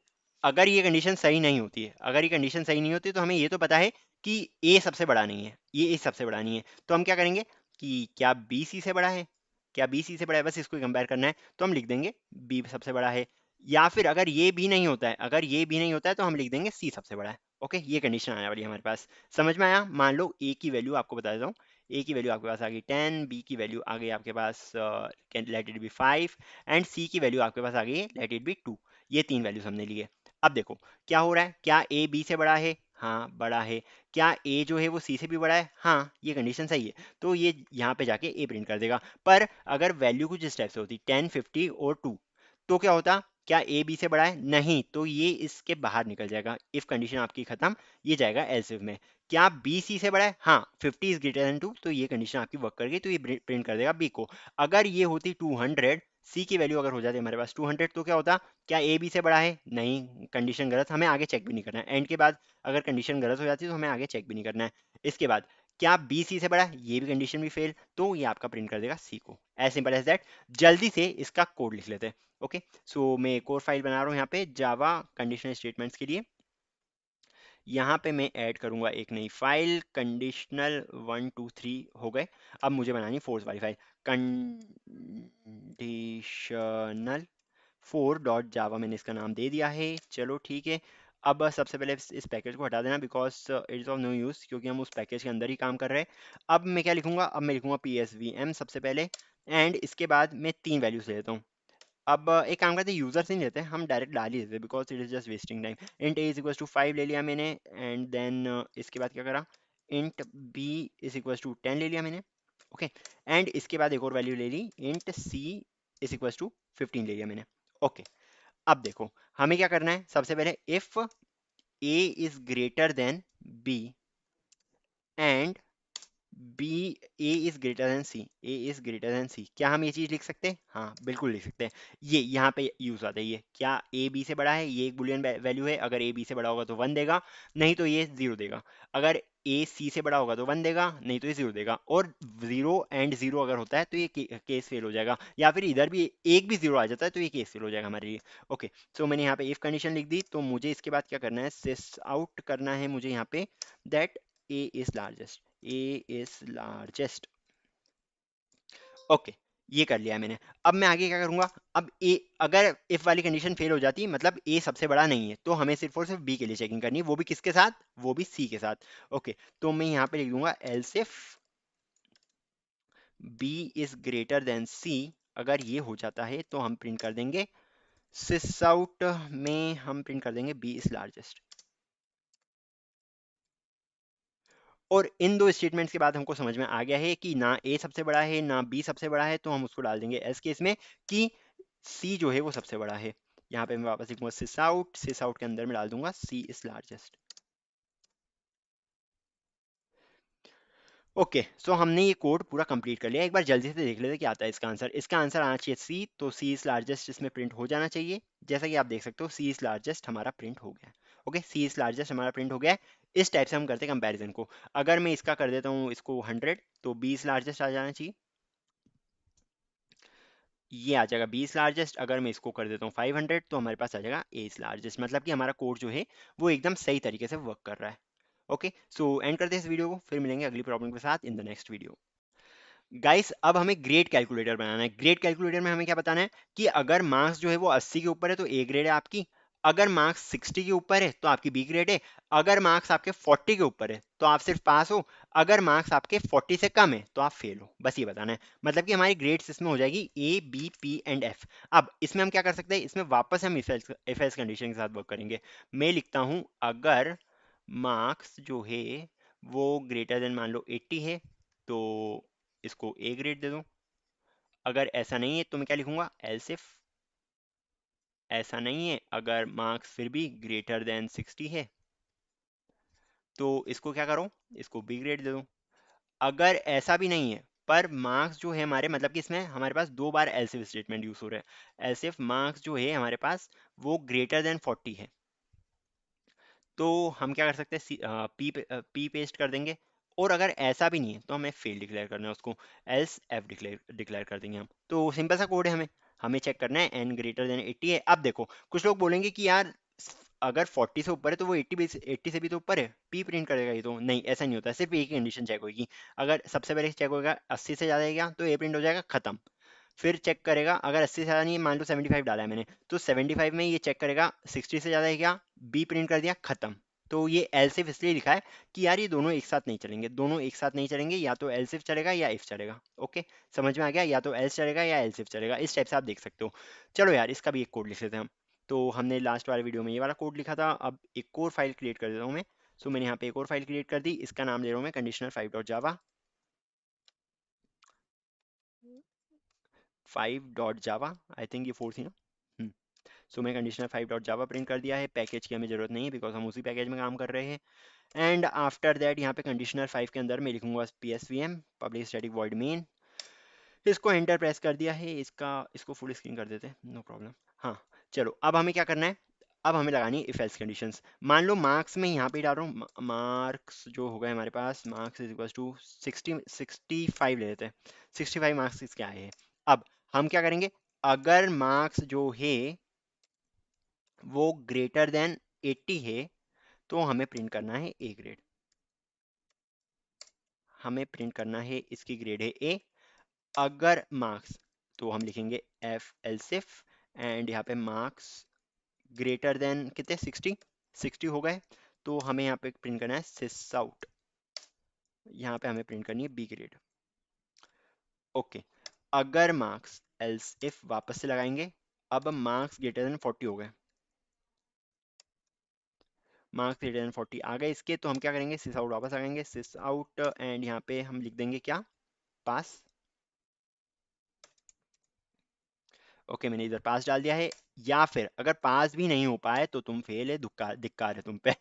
अगर ये कंडीशन सही नहीं होती है, अगर ये कंडीशन सही नहीं होती तो हमें ये तो पता है कि ए सबसे बड़ा नहीं है, ये सबसे बड़ा नहीं है, तो हम क्या करेंगे कि क्या बी सी से बड़ा है, क्या बी सी से बड़ा है, बस इसको कंपेयर करना है तो हम लिख देंगे बी सबसे बड़ा है। या फिर अगर ये भी नहीं होता है, अगर ये भी नहीं होता है तो हम लिख देंगे सी सबसे बड़ा है। ओके, ये कंडीशन आने वाली है हमारे पास। समझ में आया। मान लो ए की वैल्यू आपको बता देता हूँ, ए की वैल्यू आपके पास आ गई 10, बी की वैल्यू आ गई आपके पास लेट इट बी 5 एंड सी की वैल्यू आपके पास आ गई है लेट इट बी 2। ये तीन वैल्यूज हमने लिए। अब देखो क्या हो रहा है, क्या ए बी से बड़ा है, हाँ बड़ा है। क्या ए जो है वो सी से भी बड़ा है, हाँ ये कंडीशन सही है, तो ये यहाँ पे जाके ए प्रिंट कर देगा। पर अगर वैल्यू कुछ इस टाइप से होती 10, 50 और 2 तो क्या होता, क्या ए बी से बड़ा है, नहीं, तो ये इसके बाहर निकल जाएगा, इफ कंडीशन आपकी खत्म, ये जाएगा एल्स इफ में। क्या बी सी से बड़ा है, हाँ 50 इज ग्रेटर देन 2, तो ये कंडीशन आपकी वर्क कर गई, तो ये प्रिंट कर देगा बी को। अगर ये होती 200, सी की वैल्यू अगर हो जाती हमारे पास 200 तो क्या होता, क्या ए बी से बड़ा है, नहीं कंडीशन गलत, हमें आगे चेक भी नहीं करना है। एंड के बाद अगर कंडीशन गलत हो जाती है तो हमें आगे चेक भी नहीं करना है। इसके बाद क्या बी सी से बड़ा है, ये भी कंडीशन भी फेल, तो ये आपका प्रिंट कर देगा सी को। As simple as that. जल्दी से इसका कोड लिख लेते हैं। ओके। सो मैं एक और फाइल बना रहा हूँ यहाँ पे जावा कंडीशनल स्टेटमेंट्स के लिए। यहाँ पे मैं ऐड करूँगा एक नई फाइल, कंडीशनल 1 2 3 हो गए। अब मुझे बनानी फोर्स वाली फाइल, कंडीशनल 4 .java, मैंने इसका नाम दे दिया है। चलो ठीक है। अब सबसे पहले इस पैकेज को हटा देना because it is of no use, क्योंकि हम उस पैकेज के अंदर ही काम कर रहे हैं। अब मैं क्या लिखूंगा, अब मैं लिखूंगा PSVM सबसे पहले एंड इसके बाद मैं 3 वैल्यूज ले लेता हूँ। अब एक काम करते हैं, यूजर से नहीं लेते, हम डायरेक्ट डाल ही देते because it is just wasting time. Int A is equal to 5 ले लिया मैंने एंड देन इसके बाद क्या करा, int B is equal to 10 ले लिया मैंने। ओके। एंड इसके बाद एक और वैल्यू ले ली, int C is equal to 15 ले लिया मैंने। ओके। अब देखो हमें क्या करना है, सबसे पहले if A is greater than B and B A is greater than C, A is greater than C, क्या हम ये चीज लिख सकते हैं, हाँ बिल्कुल लिख सकते हैं। ये यहाँ पे यूज आता है, ये क्या ए बी से बड़ा है, ये एक बुलियन वैल्यू है, अगर ए बी से बड़ा होगा तो 1 देगा, नहीं तो ये 0 देगा। अगर ए सी से बड़ा होगा तो 1 देगा, नहीं तो ये 0 देगा। और 0 एंड 0 अगर होता है तो ये केस फेल हो जाएगा, या फिर इधर भी एक भी 0 आ जाता है तो ये केस फेल हो जाएगा हमारे लिए। ओके। सो मैंने यहाँ पे इफ कंडीशन लिख दी, तो मुझे इसके बाद क्या करना है, सिस आउट करना है मुझे यहाँ पे that A is largest, A is largest. Okay, ये कर लिया है मैंने। अब मैं आगे क्या करूंगा, अब ए, अगर इफ वाली कंडीशन फेल हो जाती मतलब ए सबसे बड़ा नहीं है, तो हमें सिर्फ और सिर्फ बी के लिए चेकिंग करनी है, वो भी किसके साथ, वो भी सी के साथ। ओके। तो मैं यहाँ पे लिख दूंगा else if B is greater than C, अगर ये हो जाता है तो हम प्रिंट कर देंगे सिस आउट में, हम प्रिंट कर देंगे बी इज लार्जेस्ट। और इन दो स्टेटमेंट्स के बाद हमको समझ में आ गया है कि ना ए सबसे बड़ा है ना बी सबसे बड़ा है, तो हम उसको डाल देंगे एस केस में कि सी जो है वो सबसे बड़ा है। यहाँ पे मैं वापस लिखूंगा सिस आउट के अंदर मैं डाल दूंगा सी इज लार्जेस्ट। ओके सो हमने ये कोड पूरा कंप्लीट कर लिया। एक बार जल्दी से देख लेते हैं क्या आता है इसका आंसर। इसका आंसर आना चाहिए सी, तो सी इज लार्जेस्ट इसमें प्रिंट हो जाना चाहिए। जैसा कि आप देख सकते हो सी इज लार्जेस्ट हमारा प्रिंट हो गया। ओके सी इज लार्जेस्ट हमारा प्रिंट हो गया है। इस टाइप से हम करते हैं कंपैरिजन को। अगर मैं इसका कर देता हूँ इसको 100, तो 20 लार्जेस्ट आ जाना चाहिए, ये आ जाएगा 20 लार्जेस्ट। अगर मैं इसको कर देता हूँ 500, तो हमारे पास आ जाएगा ए इज लार्जेस्ट। मतलब कि हमारा कोड जो है वो एकदम सही तरीके से वर्क कर रहा है। ओके सो एंड करते हैं इस वीडियो को, फिर मिलेंगे अगली प्रॉब्लम के साथ in the next video. Guys अब हमें ग्रेड कैलकुलेटर बनाना है। ग्रेड कैलकुलेटर में हमें क्या बताना है कि अगर मार्क्स जो है वो 80 के ऊपर है तो ए ग्रेड है आपकी, अगर मार्क्स 60 के ऊपर है तो आपकी बी ग्रेड है, अगर मार्क्स आपके 40 के ऊपर है तो आप सिर्फ पास हो, अगर मार्क्स आपके 40 से कम है तो आप फेल हो। बस ये बताना है। मतलब कि हमारी ग्रेड्स इसमें हो जाएगी A B P and F. अब इसमें हम क्या कर सकते हैं, इसमें वापस हम इफ एल्स कंडीशन के साथ वर्क करेंगे। मैं लिखता हूं अगर मार्क्स जो है वो ग्रेटर देन मान लो 80 है तो इसको ए ग्रेड दे दूं। अगर ऐसा नहीं है तो मैं क्या लिखूंगा, एल्स इफ ऐसा नहीं है, अगर मार्क्स फिर भी ग्रेटर देन 60 है तो इसको क्या करूं, इसको बी ग्रेड दे दूं। अगर ऐसा भी नहीं है पर मार्क्स जो है हमारे, मतलब कि इसमें हमारे पास दो बार एल्स इफ स्टेटमेंट यूज हो रहा है। एल्स इफ मार्क्स जो है हमारे पास वो ग्रेटर देन 40 है तो हम क्या कर सकते हैं, पी पेस्ट कर देंगे। और अगर ऐसा भी नहीं है तो हमें फेल डिक्लेयर करना है उसको, एल्स एफ डिक्लेयर डिक्लेयर कर देंगे हम। तो सिंपल सा कोड है, हमें हमें चेक करना है एन ग्रेटर देन 80 है। अब देखो कुछ लोग बोलेंगे कि यार अगर 40 से ऊपर है तो वो 80 से भी तो ऊपर है, पी प्रिंट करेगा। ये तो नहीं, ऐसा नहीं होता है। सिर्फ एक ही कंडीशन चेक होगी। अगर सबसे पहले चेक होगा 80 से ज़्यादा है क्या, तो ए प्रिंट हो जाएगा खत्म। फिर चेक करेगा अगर 80 से ज़्यादा नहीं है, मान लो 75 डाला है मैंने, तो 75 में ये चेक करेगा 60 से ज़्यादा है क्या, बी प्रिंट कर दिया खत्म। तो ये एलसिफ इसलिए लिखा है कि यार ये दोनों एक साथ नहीं चलेंगे, दोनों एक साथ नहीं चलेंगे, या तो एलसिफ चलेगा या इफ चलेगा। ओके समझ में आ गया, या तो एल्स चलेगा या एलसिफ चलेगा, इस टाइप से आप देख सकते हो। चलो यार इसका भी एक कोड लिख लेते हैं हम। तो हमने लास्ट वाले वीडियो में ये वाला कोड लिखा था, अब एक और फाइल क्रिएट कर देता हूँ मैं। सो मैंने यहाँ पे एक और फाइल क्रिएट कर दी, इसका नाम ले रहा हूँ मैं conditional 5.java। 5.java I think ये 4 थी ना। सो मैं कंडीशनल 5.java प्रिंट कर दिया है। पैकेज की हमें ज़रूरत नहीं है बिकॉज हम उसी पैकेज में काम कर रहे हैं। एंड आफ्टर दैट यहाँ पे कंडीशनल 5 के अंदर मैं लिखूंगा P S V M public static void main. इसको एंटर प्रेस कर दिया है, इसको फुल स्क्रीन कर देते हैं, नो प्रॉब्लम। हाँ चलो अब हमें क्या करना है, अब हमें लगानी है इफ एल्स कंडीशंस। मान लो मार्क्स में यहाँ पे डाल रहा हूँ, मार्क्स जो होगा हमारे पास, मार्क्स इज इक्वल टू 65 ले लेते हैं। 65 मार्क्स इसके आए हैं। अब हम क्या करेंगे, अगर मार्क्स जो है वो ग्रेटर देन 80 है तो हमें प्रिंट करना है ए ग्रेड। हमें प्रिंट करना है, इसकी ग्रेड है ए। अगर मार्क्स, तो हम लिखेंगे एफ एल्सिफ एंड यहाँ पे मार्क्स ग्रेटर देन कितने 60, 60 हो गए तो हमें यहाँ पे प्रिंट करना है सिस आउट। यहाँ पे हमें प्रिंट करनी है बी ग्रेड। ओके अगर मार्क्स, एल्स इफ वापस से लगाएंगे, अब मार्क्स ग्रेटर देन 40 हो गए, मार्क्स ग्रेटर देन 40 आ गए इसके, तो हम क्या करेंगे, सिस आउट वापस लगाएंगे, सिस आउट एंड यहाँ पे हम लिख देंगे क्या, पास। ओके मैंने इधर पास डाल दिया है। या फिर अगर पास भी नहीं हो पाए तो तुम फेल है, धिक्कार धिक्कार है तुम पे।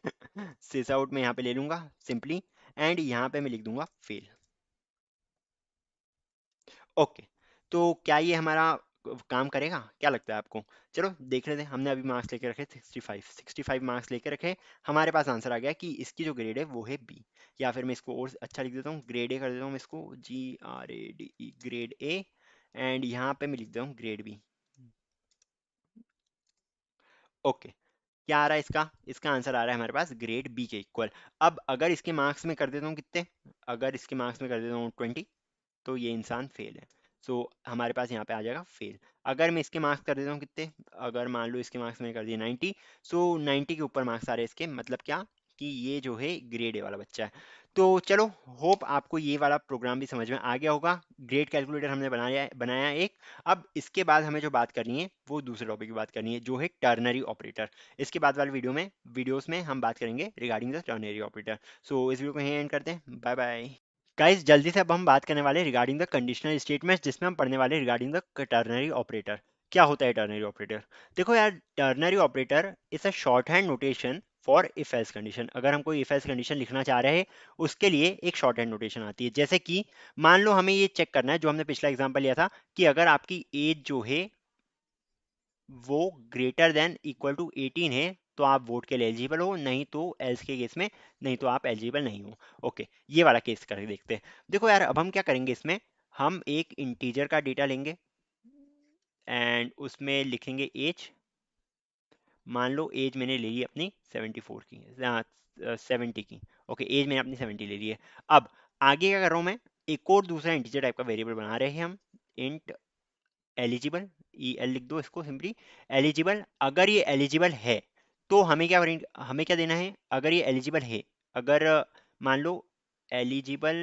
सिस आउट में यहाँ पे ले लूंगा सिंपली एंड यहाँ पे मैं लिख दूंगा फेल। ओके तो क्या ये हमारा काम करेगा, क्या लगता है आपको। चलो देख लेते हैं। हमने अभी मार्क्स लेके रखे 65 मार्क्स लेके रखे, हमारे पास आंसर आ गया कि इसकी जो ग्रेड है वो है बी। या फिर मैं इसको और अच्छा लिख देता हूँ, ग्रेड ए कर देता हूँ मैं इसको, GRADE ग्रेड ए। एंड यहाँ पे मैं लिख देता हूँ ग्रेड बी। ओके क्या आ रहा है इसका, इसका आंसर आ रहा है हमारे पास ग्रेड बी के इक्वल। अब अगर इसके मार्क्स में कर देता हूँ कितने, अगर इसके मार्क्स में कर देता हूँ 20 तो ये इंसान फेल है। सो हमारे पास यहाँ पे आ जाएगा फेल। अगर मैं इसके मार्क्स कर देता हूँ कितने, अगर मान लो इसके मार्क्स मैंने कर दिए 90, सो 90 के ऊपर मार्क्स आ रहे हैं इसके, मतलब क्या कि ये जो है ग्रेड ए वाला बच्चा है। तो चलो होप आपको ये वाला प्रोग्राम भी समझ में आ गया होगा। ग्रेड कैलकुलेटर हमने बनाया एक। अब इसके बाद हमें जो बात करनी है वो दूसरे टॉपिक की बात करनी है जो है टर्नरी ऑपरेटर। इसके बाद वाले वीडियोस में हम बात करेंगे रिगार्डिंग द टर्नरी ऑपरेटर। सो इस वीडियो को यहीं एंड करते हैं, बाय बाय। गाइस जल्दी से अब हम बात करने वाले रिगार्डिंग द कंडीशनल स्टेटमेंट्स, जिसमें हम पढ़ने वाले रिगार्डिंग द टर्नरी ऑपरेटर। क्या होता है टर्नरी ऑपरेटर? देखो यार, ternary operator is a short hand notation for if else condition. अगर हम कोई इफ एल्स कंडीशन लिखना चाह रहे हैं, उसके लिए एक शॉर्ट हैंड नोटेशन आती है। जैसे कि मान लो हमें ये चेक करना है, जो हमने पिछला एग्जांपल लिया था, कि अगर आपकी एज जो है वो ग्रेटर देन इक्वल टू 18 है, तो आप वोट के लिए एलिजिबल हो, नहीं तो एल्स के केस में नहीं तो आप एलिजिबल नहीं हो। ओके, ये वाला केस करके देखते हैं। देखो यार, अब हम क्या करेंगे इसमें, हम एक इंटीजर का डेटा लेंगे एंड उसमें लिखेंगे एज। मान लो एज मैंने ले ली अपनी 74 की, 70 की। ओके, एज मैंने अपनी 70 ले ली है। अब आगे क्या कर रहा हूँ मैं, एक और दूसरा इंटीजर टाइप का वेरिएबल बना रहे हैं हम, इंट एलिजिबल, ई एल लिख दो इसको सिंपली, एलिजिबल। अगर ये एलिजिबल है तो हमें क्या करेंगे, हमें क्या देना है, अगर ये एलिजिबल है, अगर मान लो एलिजिबल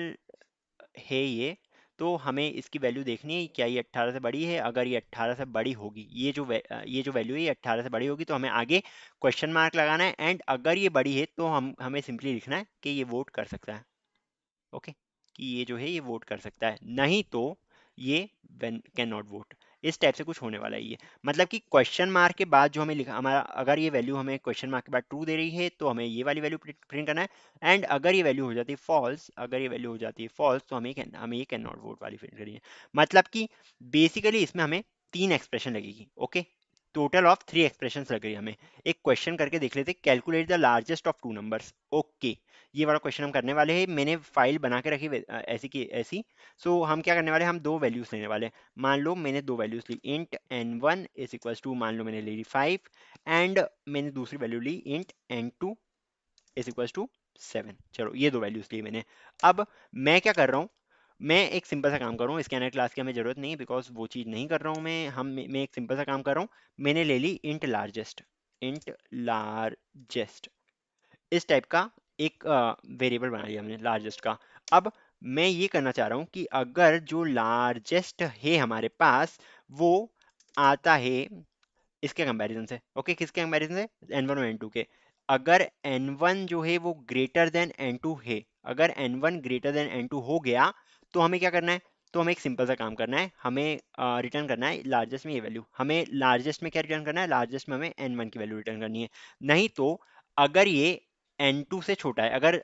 है ये, तो हमें इसकी वैल्यू देखनी है, क्या ये 18 से बड़ी है। अगर ये 18 से बड़ी होगी, ये जो वैल्यू है ये 18 से बड़ी होगी, तो हमें आगे क्वेश्चन मार्क लगाना है। एंड अगर ये बड़ी है तो हमें सिंपली लिखना है कि ये वोट कर सकता है। ओके, कि ये जो है ये वोट कर सकता है, नहीं तो ये कैन नॉट वोट। इस टाइप से कुछ होने वाला है ये। मतलब कि क्वेश्चन मार्क के बाद जो हमें लिखा, हमारा अगर ये वैल्यू हमें क्वेश्चन मार्क के बाद ट्रू दे रही है, तो हमें ये वाली वैल्यू प्रिंट करना है। एंड अगर ये वैल्यू हो जाती है फॉल्स, अगर ये वैल्यू हो जाती है फॉल्स, तो हमें ये कैन नॉट वोट वाली प्रिंट करनी है। मतलब कि बेसिकली इसमें हमें 3 एक्सप्रेशन लगेगी। ओके, टोटल ऑफ 3 एक्सप्रेशन लग रही है हमें। एक क्वेश्चन करके देख लेते, calculate the largest of two numbers. Okay, ये वाला क्वेश्चन हम करने वाले हैं। मैंने फाइल बना के रखी ऐसी की ऐसी। सो हम क्या करने वाले हैं, हम दो वैल्यूज लेने वाले हैं। मान लो मैंने दो वैल्यूज ली, int n1 is equal to, मान लो मैंने ले ली 5, एंड मैंने दूसरी वैल्यू ली int n2 is equal to 7। चलो, ये दो वैल्यूज ली मैंने। अब मैं क्या कर रहा हूँ, मैं एक सिंपल सा काम कर रहा हूँ, स्कैनर क्लास की हमें जरूरत नहीं है, बिकॉज वो चीज़ नहीं कर रहा हूँ मैं एक सिंपल सा काम कर रहा हूँ। मैंने ले ली इंट लार्जेस्ट, इंट लार्जेस्ट, इस टाइप का एक वेरिएबल बना लिया हमने लार्जेस्ट का। अब मैं ये करना चाह रहा हूँ कि अगर जो लार्जेस्ट है हमारे पास, वो आता है इसके कंपैरिजन से। ओके, किसके कंपैरिजन से, n1 और n2 के। अगर n1 जो है वो ग्रेटर देन n2 है, अगर n1 ग्रेटर देन n2 हो गया, तो हमें क्या करना है, तो हमें एक सिंपल सा काम करना है, हमें रिटर्न करना है लार्जेस्ट में ये वैल्यू। हमें लार्जेस्ट में क्या रिटर्न करना है, लार्जेस्ट में हमें n1 की वैल्यू रिटर्न करनी है। नहीं तो अगर ये n2 से छोटा है, अगर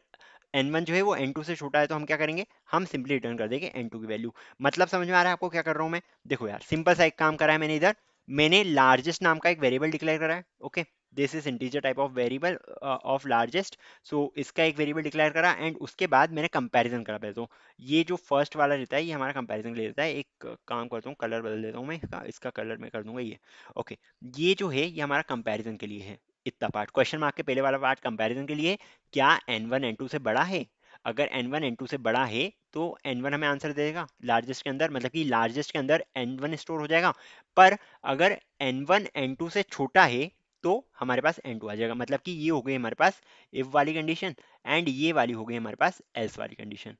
n1 जो है वो n2 से छोटा है, तो हम क्या करेंगे, हम सिंपली रिटर्न कर देंगे n2 की वैल्यू। मतलब समझ में आ रहा है आपको क्या कर रहा हूं मैं? देखो यार, सिंपल सा एक काम करा है मैंने इधर, मैंने लार्जेस्ट नाम का एक वेरिएबल डिक्लेयर करा है। Okay, this is integer type of variable of largest. So इसका एक वेरिएबल डिक्लेयर करा, एंड उसके बाद मैंने कंपैरिजन करा पहले तो। ये जो फर्स्ट वाला रहता है, ये हमारा कंपैरिजन ले लेता है। एक काम करता हूँ, कलर बदल देता हूँ मैं इसका, कलर मैं कर दूंगा ये। ओके, ये जो है ये हमारा कंपैरिजन के लिए है। इतना पार्ट, क्वेश्चन मार्क के पहले वाला पार्ट कंपैरिजन के लिए, क्या n1 n2 से बड़ा है। अगर n1 n2 से बड़ा है, तो n1 हमें आंसर देगा लार्जेस्ट के अंदर, मतलब कि लार्जेस्ट के अंदर n1 स्टोर हो जाएगा। पर अगर n1 n2 से छोटा है, तो हमारे पास n2 आ जाएगा। मतलब कि ये हो गई हमारे पास इफ वाली कंडीशन, एंड ये वाली हो गई हमारे पास एल्स वाली condition.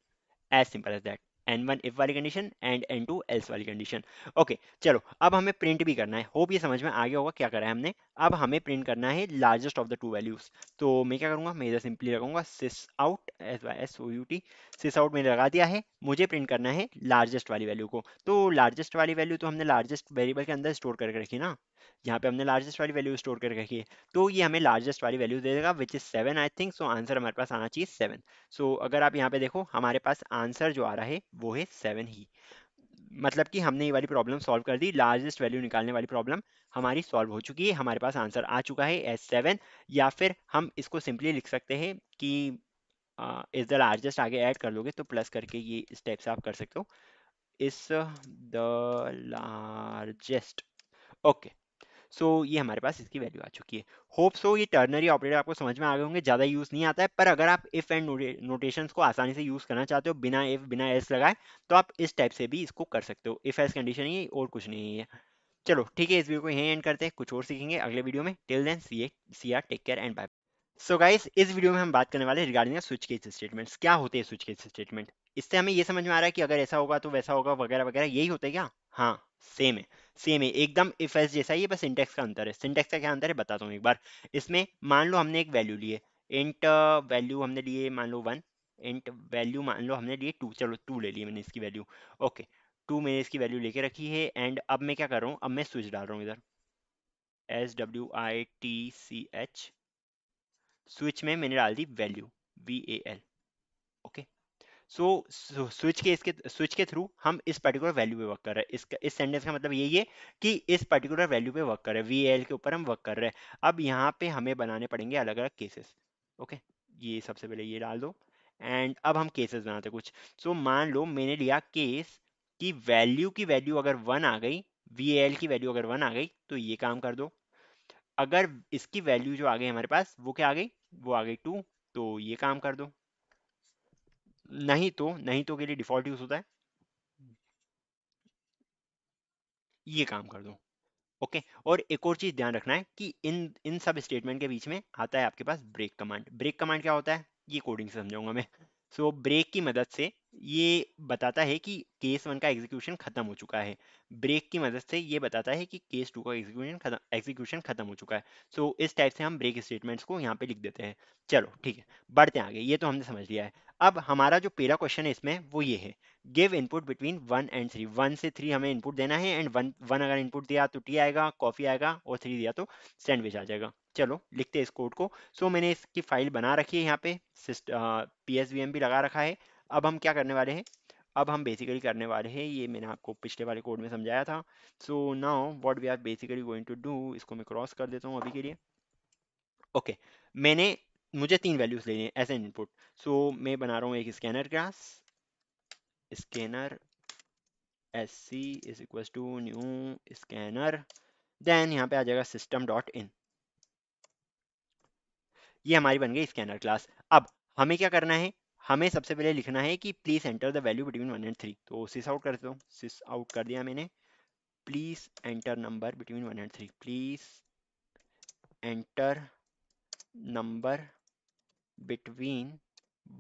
As simple as that, n1 if वाली कंडीशन एंड n2 एल्स वाली कंडीशन। ओके, चलो अब हमें प्रिंट भी करना है। होप ये समझ में आ गया होगा क्या करा है हमने। अब हमें प्रिंट करना है largest of the two values. तो मैं क्या करूंगा, मैं इधर सिंपली लगाऊंगा सिस आउट, SYSOUT, सिस आउट मैंने लगा दिया है। मुझे प्रिंट करना है लार्जेस्ट वाली वैल्यू को। तो लार्जेस्ट वाली वैल्यू तो हमने लार्जेस्ट वेरिएबल के अंदर स्टोर करके रखी ना, यहाँ पे हमने लार्जेस्ट वाली वैल्यू स्टोर करके रखी है। तो ये हमें लार्जेस्ट वाली वैल्यू दे देगा, which is 7 I think. So answer हमारे पास आना चाहिए 7। सो अगर आप यहाँ पे देखो, हमारे पास आंसर जो आ रहा है वो है 7 ही। मतलब कि हमने ये वाली प्रॉब्लम सॉल्व कर दी, लार्जेस्ट वैल्यू निकालने वाली प्रॉब्लम हमारी सॉल्व हो चुकी है। हमारे पास आंसर आ चुका है एज 7। या फिर हम इसको सिंपली लिख सकते हैं कि इस द लार्जेस्ट आगे ऐड कर लोगे तो प्लस करके ये स्टेप से आप कर सकते हो, इस द लार्जेस्ट। ओके, सो ये हमारे पास इसकी वैल्यू आ चुकी है। होप सो ये टर्नरी ऑपरेटर आपको समझ में आ गए होंगे, ज़्यादा यूज़ नहीं आता है। पर अगर आप इफ़ एंड नोटेशंस को आसानी से यूज़ करना चाहते हो बिना इफ़ बिना एल्स लगाए, तो आप इस टाइप से भी इसको कर सकते हो। इफ़ एल्स कंडीशन ही और कुछ नहीं है। चलो ठीक है, इस वीडियो को यहीं एंड करते हैं, कुछ और सीखेंगे अगले वीडियो में। Till then, see ya, take care and bye. So guys, इस वीडियो में हम बात करने वाले हैं रिगार्डिंग स्विच केस स्टेटमेंट्स। क्या होते हैं स्विच केस स्टेटमेंट? इससे हमें ये समझ में आ रहा है कि अगर ऐसा होगा तो वैसा होगा, वगैरह वगैरह, यही होता है क्या? हाँ, सेम है। सेम है एकदम, इफ एल्स जैसा ही है, बस सिंटेक्स का अंतर है। सिंटेक्स का क्या अंतर है बताता हूँ एक बार। इसमें मान लो हमने एक वैल्यू लिए, इंट वैल्यू हमने लिए मान लो 1, इंट वैल्यू मान लो हमने लिए 2, चलो 2 ले लिए मैंने इसकी वैल्यू। ओके, 2 मैंने इसकी वैल्यू लेके रखी है, एंड अब मैं क्या कर रहा हूँ, अब मैं स्विच डाल रहा हूँ इधर, SWITCH, स्विच में मैंने डाल दी value VAL। Okay, so switch के थ्रू हम इस पर्टिकुलर वैल्यू पे वर्क कर रहे हैं। इस सेंटेंस का मतलब यही है कि इस पर्टिकुलर वैल्यू पे वर्क कर रहे हैं, VAL के ऊपर हम वर्क कर रहे हैं। अब यहाँ पे हमें बनाने पड़ेंगे अलग अलग केसेस। ओके, ये सबसे पहले ये डाल दो, एंड अब हम केसेस बनाते हैं कुछ। सो मान लो मैंने लिया केस की वैल्यू अगर 1 आ गई, VAL की वैल्यू अगर 1 आ गई तो ये काम कर दो। अगर इसकी वैल्यू जो आ गई हमारे पास वो क्या आ गई, वो आ गई 2, तो ये काम कर दो। नहीं तो के लिए डिफॉल्ट यूज होता है, ये काम कर दो। ओके, और एक और चीज ध्यान रखना है कि इन इन सब स्टेटमेंट के बीच में आता है आपके पास ब्रेक कमांड। ब्रेक कमांड क्या होता है, ये कोडिंग से समझाऊंगा मैं। सो ब्रेक की मदद से ये बताता है कि केस 1 का एग्जीक्यूशन खत्म हो चुका है। ब्रेक की मदद से ये बताता है कि केस 2 का एग्जीक्यूशन खत्म हो चुका है। सो इस टाइप से हम ब्रेक स्टेटमेंट्स को यहाँ पे लिख देते हैं। चलो ठीक है, बढ़ते हैं आगे, ये तो हमने समझ लिया है। अब हमारा जो पहला क्वेश्चन है इसमें वो ये है, गिव इनपुट बिटवीन 1 and 3। 1 से 3 हमें इनपुट देना है, एंड वन वन अगर इनपुट दिया तो टी आएगा, कॉफी आएगा, और 3 दिया तो सैंडविच आ जाएगा। चलो लिखते हैं इस कोड को। सो मैंने इसकी फाइल बना रखी है, यहाँ पे PSVM भी लगा रखा है। अब हम क्या करने वाले हैं, अब हम बेसिकली करने वाले हैं, ये मैंने आपको पिछले वाले कोड में समझाया था। So now what we are basically going to do, इसको मैं क्रॉस कर देता हूँ अभी के लिए। ओके, मैंने मुझे 3 वैल्यूज लेनी है एज एन इनपुट। सो मैं बना रहा हूँ एक scanner class, scanner SC is equal to new scanner, then यहाँ पे आ जाएगा सिस्टम डॉट इन। ये हमारी बन गई स्कैनर क्लास। अब हमें क्या करना है, हमें सबसे पहले लिखना है कि please enter the value between 1 and 3। तो सिस आउट कर देता हूँ, सिस आउट कर दिया मैंने। Please enter number between 1 and 3, please enter number between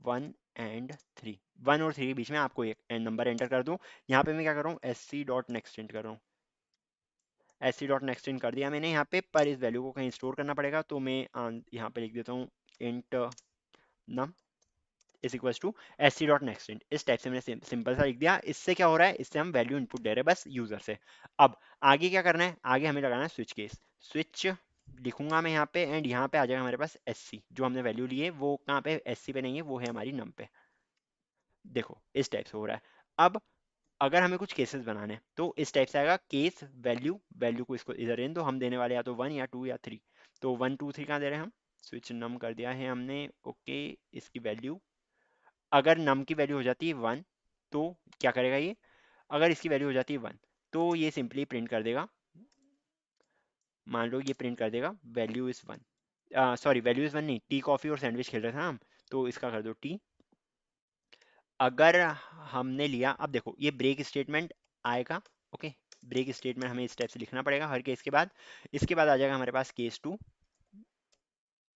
1 and 3। 1 और 3 के बीच में आपको एक नंबर एंटर कर दूं। यहाँ पे मैं क्या कर रहा हूँ, SC डॉट नेक्स्ट एंटर कर रहा हूँ। SC डॉट नेक्स्ट इन कर दिया मैंने यहाँ पे, पर इस वैल्यू को कहीं स्टोर करना पड़ेगा, तो मैं यहाँ पे लिख देता हूँ int num is equal to SC dot next int. इस टाइप से मैंने सिंपल सा लिख दिया। इससे क्या हो रहा है, इससे हम वैल्यू इनपुट दे रहे हैं बस यूजर से। अब आगे क्या करना है, आगे हमें लगाना है स्विच केस। स्विच लिखूंगा मैं यहाँ पे, एंड यहाँ पे आ जाएगा हमारे पास SC, जो हमने वैल्यू ली है वो कहाँ पे, SC पे नहीं है, वो है हमारी नम पे। देखो इस टाइप से हो रहा है। अब अगर हमें कुछ केसेस बनाने हैं तो इस टाइप से आएगा, केस वैल्यू, वैल्यू को इसको इधर इन दो, हम देने वाले या तो 1 या 2 या 3। तो 1 2 3 कहाँ दे रहे हैं हम, स्विच नम कर दिया है हमने। ओके, इसकी वैल्यू, अगर नम की वैल्यू हो जाती है 1 तो क्या करेगा ये, अगर इसकी वैल्यू हो जाती है 1 तो ये सिंपली प्रिंट कर देगा, मान लो ये प्रिंट कर देगा value is 1। Sorry, value is 1 नहीं, टी कॉफी और सैंडविच खेल रहे थे ना हम, तो इसका कर दो टी। अगर हमने लिया, अब देखो ये ब्रेक स्टेटमेंट आएगा। ओके, ब्रेक स्टेटमेंट हमें इस टाइप से लिखना पड़ेगा हर केस के बाद। इसके बाद आ जाएगा हमारे पास केस 2,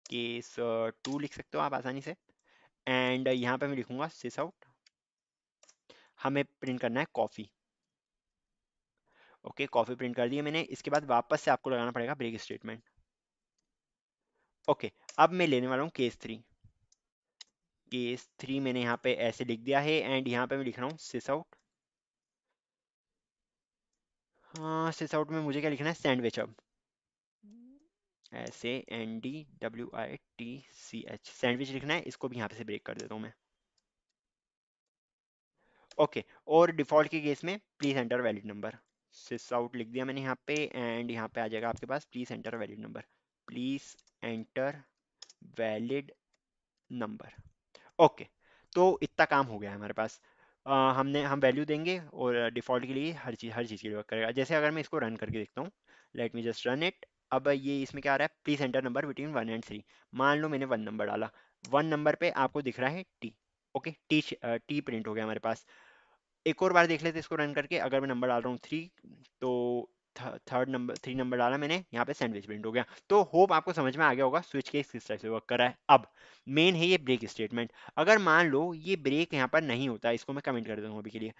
केस 2 लिख सकते हो आप आसानी से। एंड यहाँ पे मैं लिखूंगा सिस आउट, हमें प्रिंट करना है कॉफी। ओके, कॉफी प्रिंट कर दिया मैंने। इसके बाद वापस से आपको लगाना पड़ेगा ब्रेक स्टेटमेंट। ओके, अब मैं लेने वाला हूँ केस 3। केस 3 मैंने यहाँ पे ऐसे लिख दिया है, एंड यहाँ पे मैं लिख रहा हूँ सिस आउट। हाँ, सिस आउट में मुझे क्या लिखना है, सैंडविच। अब SANDWITCH सैंडविच लिखना है, इसको भी यहाँ पे से ब्रेक कर देता हूँ मैं। ओके, और डिफॉल्ट के केस में please enter valid number, sys out लिख दिया मैंने यहाँ पे, एंड यहाँ पे आ जाएगा आपके पास please enter valid number, please enter valid number. Okay, तो इतना काम हो गया है हमारे पास। हम वैल्यू देंगे, और डिफ़ॉल्ट के लिए हर चीज़ के लिए वर्क करेगा। जैसे अगर मैं इसको रन करके देखता हूँ, let me just run it. अब ये इसमें क्या आ रहा है, please enter number between 1 and 3। मान लो मैंने 1 नंबर डाला, 1 नंबर पे आपको दिख रहा है टी। ओके, टी प्रिंट हो गया हमारे पास। एक और बार देख लेते हैं इसको रन करके। अगर मैं नंबर डाल रहा हूँ 3, तो थ्री नंबर डाला मैंने, यहाँ पे सैंडविच प्रिंट हो गया। तो होप आपको समझ में आ गया होगा स्विच केस किस तरह से वर्क कर रहा है। अब मेन है ये ब्रेक स्टेटमेंट। अगर मान लो ये ब्रेक यहाँ पर नहीं होता, इसको मैं कमेंट कर देता हूँ अभी के लिए।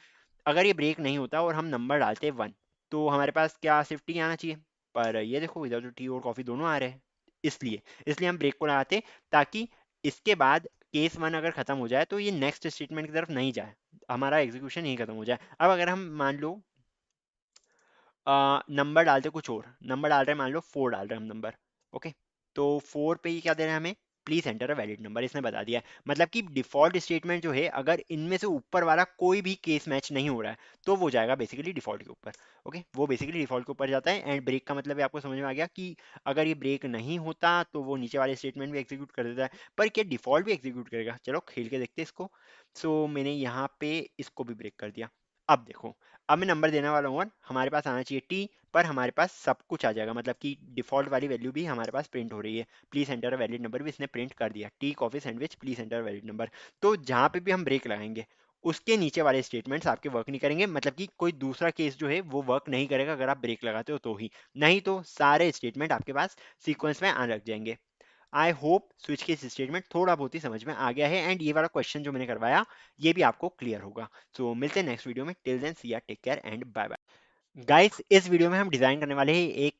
अगर ये ब्रेक नहीं होता और हम नंबर डालते 1, तो हमारे पास क्या सिर्फ टी आना चाहिए, पर ये देखो इधर तो टी और कॉफी दोनों आ रहे हैं। इसलिए इसलिए हम ब्रेक को लगाते, ताकि इसके बाद केस वन अगर खत्म हो जाए तो ये नेक्स्ट स्टेटमेंट की तरफ नहीं जाए, हमारा एग्जीक्यूशन यही खत्म हो जाए। अब अगर हम मान लो नंबर डालते कुछ और, नंबर डाल रहे हैं मान लो 4 डाल रहे हैं हम नंबर, ओके, तो 4 पे ही क्या दे रहे हैं हमें, please enter a valid number, इसने बता दिया है। मतलब कि डिफॉल्ट स्टेटमेंट जो है अगर इनमें से ऊपर वाला कोई भी केस मैच नहीं हो रहा है तो वो जाएगा बेसिकली डिफॉल्ट के ऊपर। ओके, वो बेसिकली डिफॉल्ट के ऊपर जाता है। एंड ब्रेक का मतलब है, आपको समझ में आ गया कि अगर ये ब्रेक नहीं होता तो वो नीचे वाले स्टेटमेंट भी एग्जीक्यूट कर देता है, पर क्या डिफॉल्ट भी एग्जीक्यूट करेगा, चलो खेल के देखते हैं इसको। सो मैंने यहाँ पे इसको भी ब्रेक कर दिया। अब देखो, अब मैं नंबर देने वाला हूँ और हमारे पास आना चाहिए टी, पर हमारे पास सब कुछ आ जाएगा, मतलब कि डिफॉल्ट वाली वैल्यू भी हमारे पास प्रिंट हो रही है। प्लीज एंटर वैलिड नंबर भी इसने प्रिंट कर दिया, tea coffee sandwich please enter valid number. तो जहाँ पे भी हम ब्रेक लगाएंगे उसके नीचे वाले स्टेटमेंट्स आपके वर्क नहीं करेंगे, मतलब कि कोई दूसरा केस जो है वो वर्क नहीं करेगा अगर आप ब्रेक लगाते हो तो ही, नहीं तो सारे स्टेटमेंट आपके पास सीक्वेंस में आने लग जाएंगे। I hope switch case statement थोड़ा बहुत ही समझ में आ गया है, एंड ये वाला क्वेश्चन जो मैंने करवाया ये भी आपको क्लियर होगा। सो मिलते हैं नेक्स्ट वीडियो में, till then see ya, take care and bye bye. Guys इस वीडियो में हम डिजाइन करने वाले हैं एक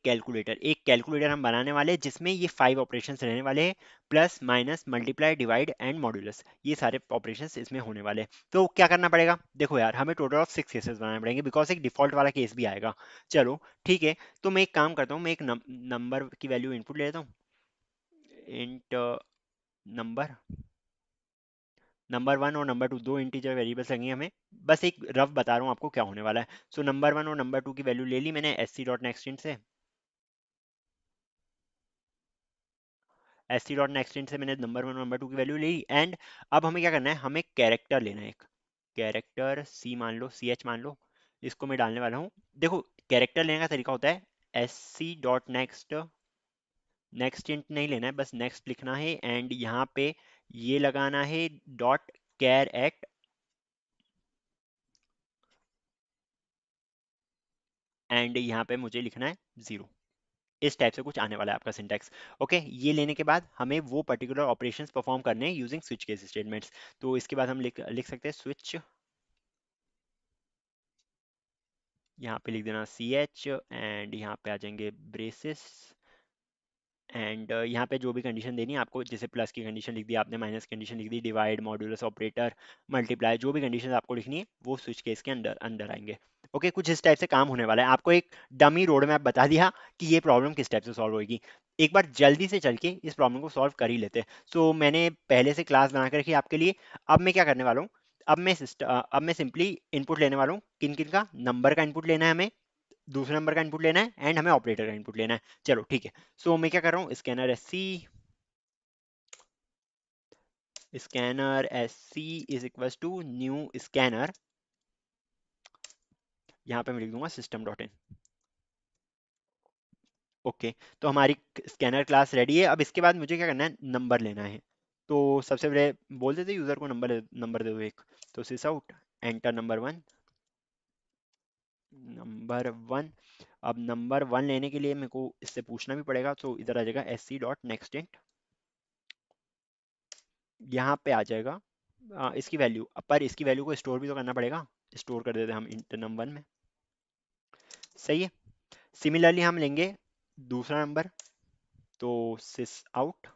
कैलकुलेटर हम बनाने वाले हैं जिसमें ये 5 ऑपरेशंस रहने वाले हैं, plus minus multiply divide and modulus, ये सारे ऑपरेशंस इसमें होने वाले हैं। तो क्या करना पड़ेगा, देखो यार हमें टोटल ऑफ 6 केसेस बनाने पड़ेंगे बिकॉज एक डिफॉल्ट वाला केस भी आएगा। चलो ठीक है, तो मैं एक काम करता हूँ, मैं एक नंबर की वैल्यू इनपुट ले लेता हूँ, इंट नंबर, नंबर वन और नंबर टू दो इंटीजर वेरिएबल्स लगेंगे हमें, बस एक रफ बता रहा हूँ आपको क्या होने वाला है। सो नंबर वन और नंबर टू की वैल्यू ले ली मैंने एस सी डॉट नेक्स्ट इंट से, एस सी डॉट नेक्स्ट इंट से मैंने नंबर वन और नंबर टू की वैल्यू ले ली। एंड अब हमें क्या करना है, हमें कैरेक्टर लेना है, एक कैरेक्टर सी मान लो, सी एच मान लो, इसको मैं डालने वाला हूँ। देखो कैरेक्टर लेने का तरीका होता है एस सी डॉट नेक्स्ट, नेक्स्ट इंट नहीं लेना है, बस नेक्स्ट लिखना है एंड यहाँ पे ये लगाना है डॉट कैर एट, एंड यहाँ पे मुझे लिखना है 0। इस टाइप से कुछ आने वाला है आपका सिंटैक्स। ओके, ये लेने के बाद हमें वो पर्टिकुलर ऑपरेशंस परफॉर्म करने हैं यूजिंग स्विच केस स्टेटमेंट्स। तो इसके बाद हम लिख लिख सकते हैं स्विच, यहाँ पे लिख देना सी एच एंड यहाँ पे आ जाएंगे ब्रेसेस, एंड यहाँ पे जो भी कंडीशन देनी है आपको, जैसे प्लस की कंडीशन लिख दी आपने, माइनस कंडीशन लिख दी, डिवाइड मॉड्यूलस ऑपरेटर मल्टीप्लाई, जो भी कंडीशन आपको लिखनी है वो स्विच केस के अंदर अंदर आएंगे। ओके, कुछ इस टाइप से काम होने वाला है। आपको एक डमी रोड मैप बता दिया कि ये प्रॉब्लम किस टाइप से सॉल्व होगी। एक बार जल्दी से चल के इस प्रॉब्लम को सॉल्व कर ही लेते हैं। सो मैंने पहले से क्लास बना के रखी है आपके लिए। अब मैं क्या करने वाला हूँ, अब मैं सिंपली इनपुट लेने वाला हूँ, किन किन का, नंबर का इनपुट लेना है हमें, दूसरे नंबर का इनपुट लेना है एंड हमें ऑपरेटर का इनपुट लेना है। चलो ठीक है, सो मैं क्या कर रहा हूँ, scanner is equal to new scanner, यहाँ पे मैं लिख दूंगा सिस्टम डॉट इन। ओके, तो हमारी स्कैनर क्लास रेडी है। अब इसके बाद मुझे क्या करना है, नंबर लेना है। तो सबसे पहले बोल देते यूजर को नंबर दे दो एक, तो sysout enter number one, number one. अब नंबर वन लेने के लिए मेरे को इससे पूछना भी पड़ेगा, तो इधर आ जाएगा एस सी डॉट नेक्स्ट इंट, यहाँ पे आ जाएगा इसकी वैल्यू, पर इसकी वैल्यू को स्टोर भी तो करना पड़ेगा, स्टोर कर देते हैं हम इंट नम वन में। सही है, सिमिलरली हम लेंगे दूसरा नंबर, तो सिस आउट,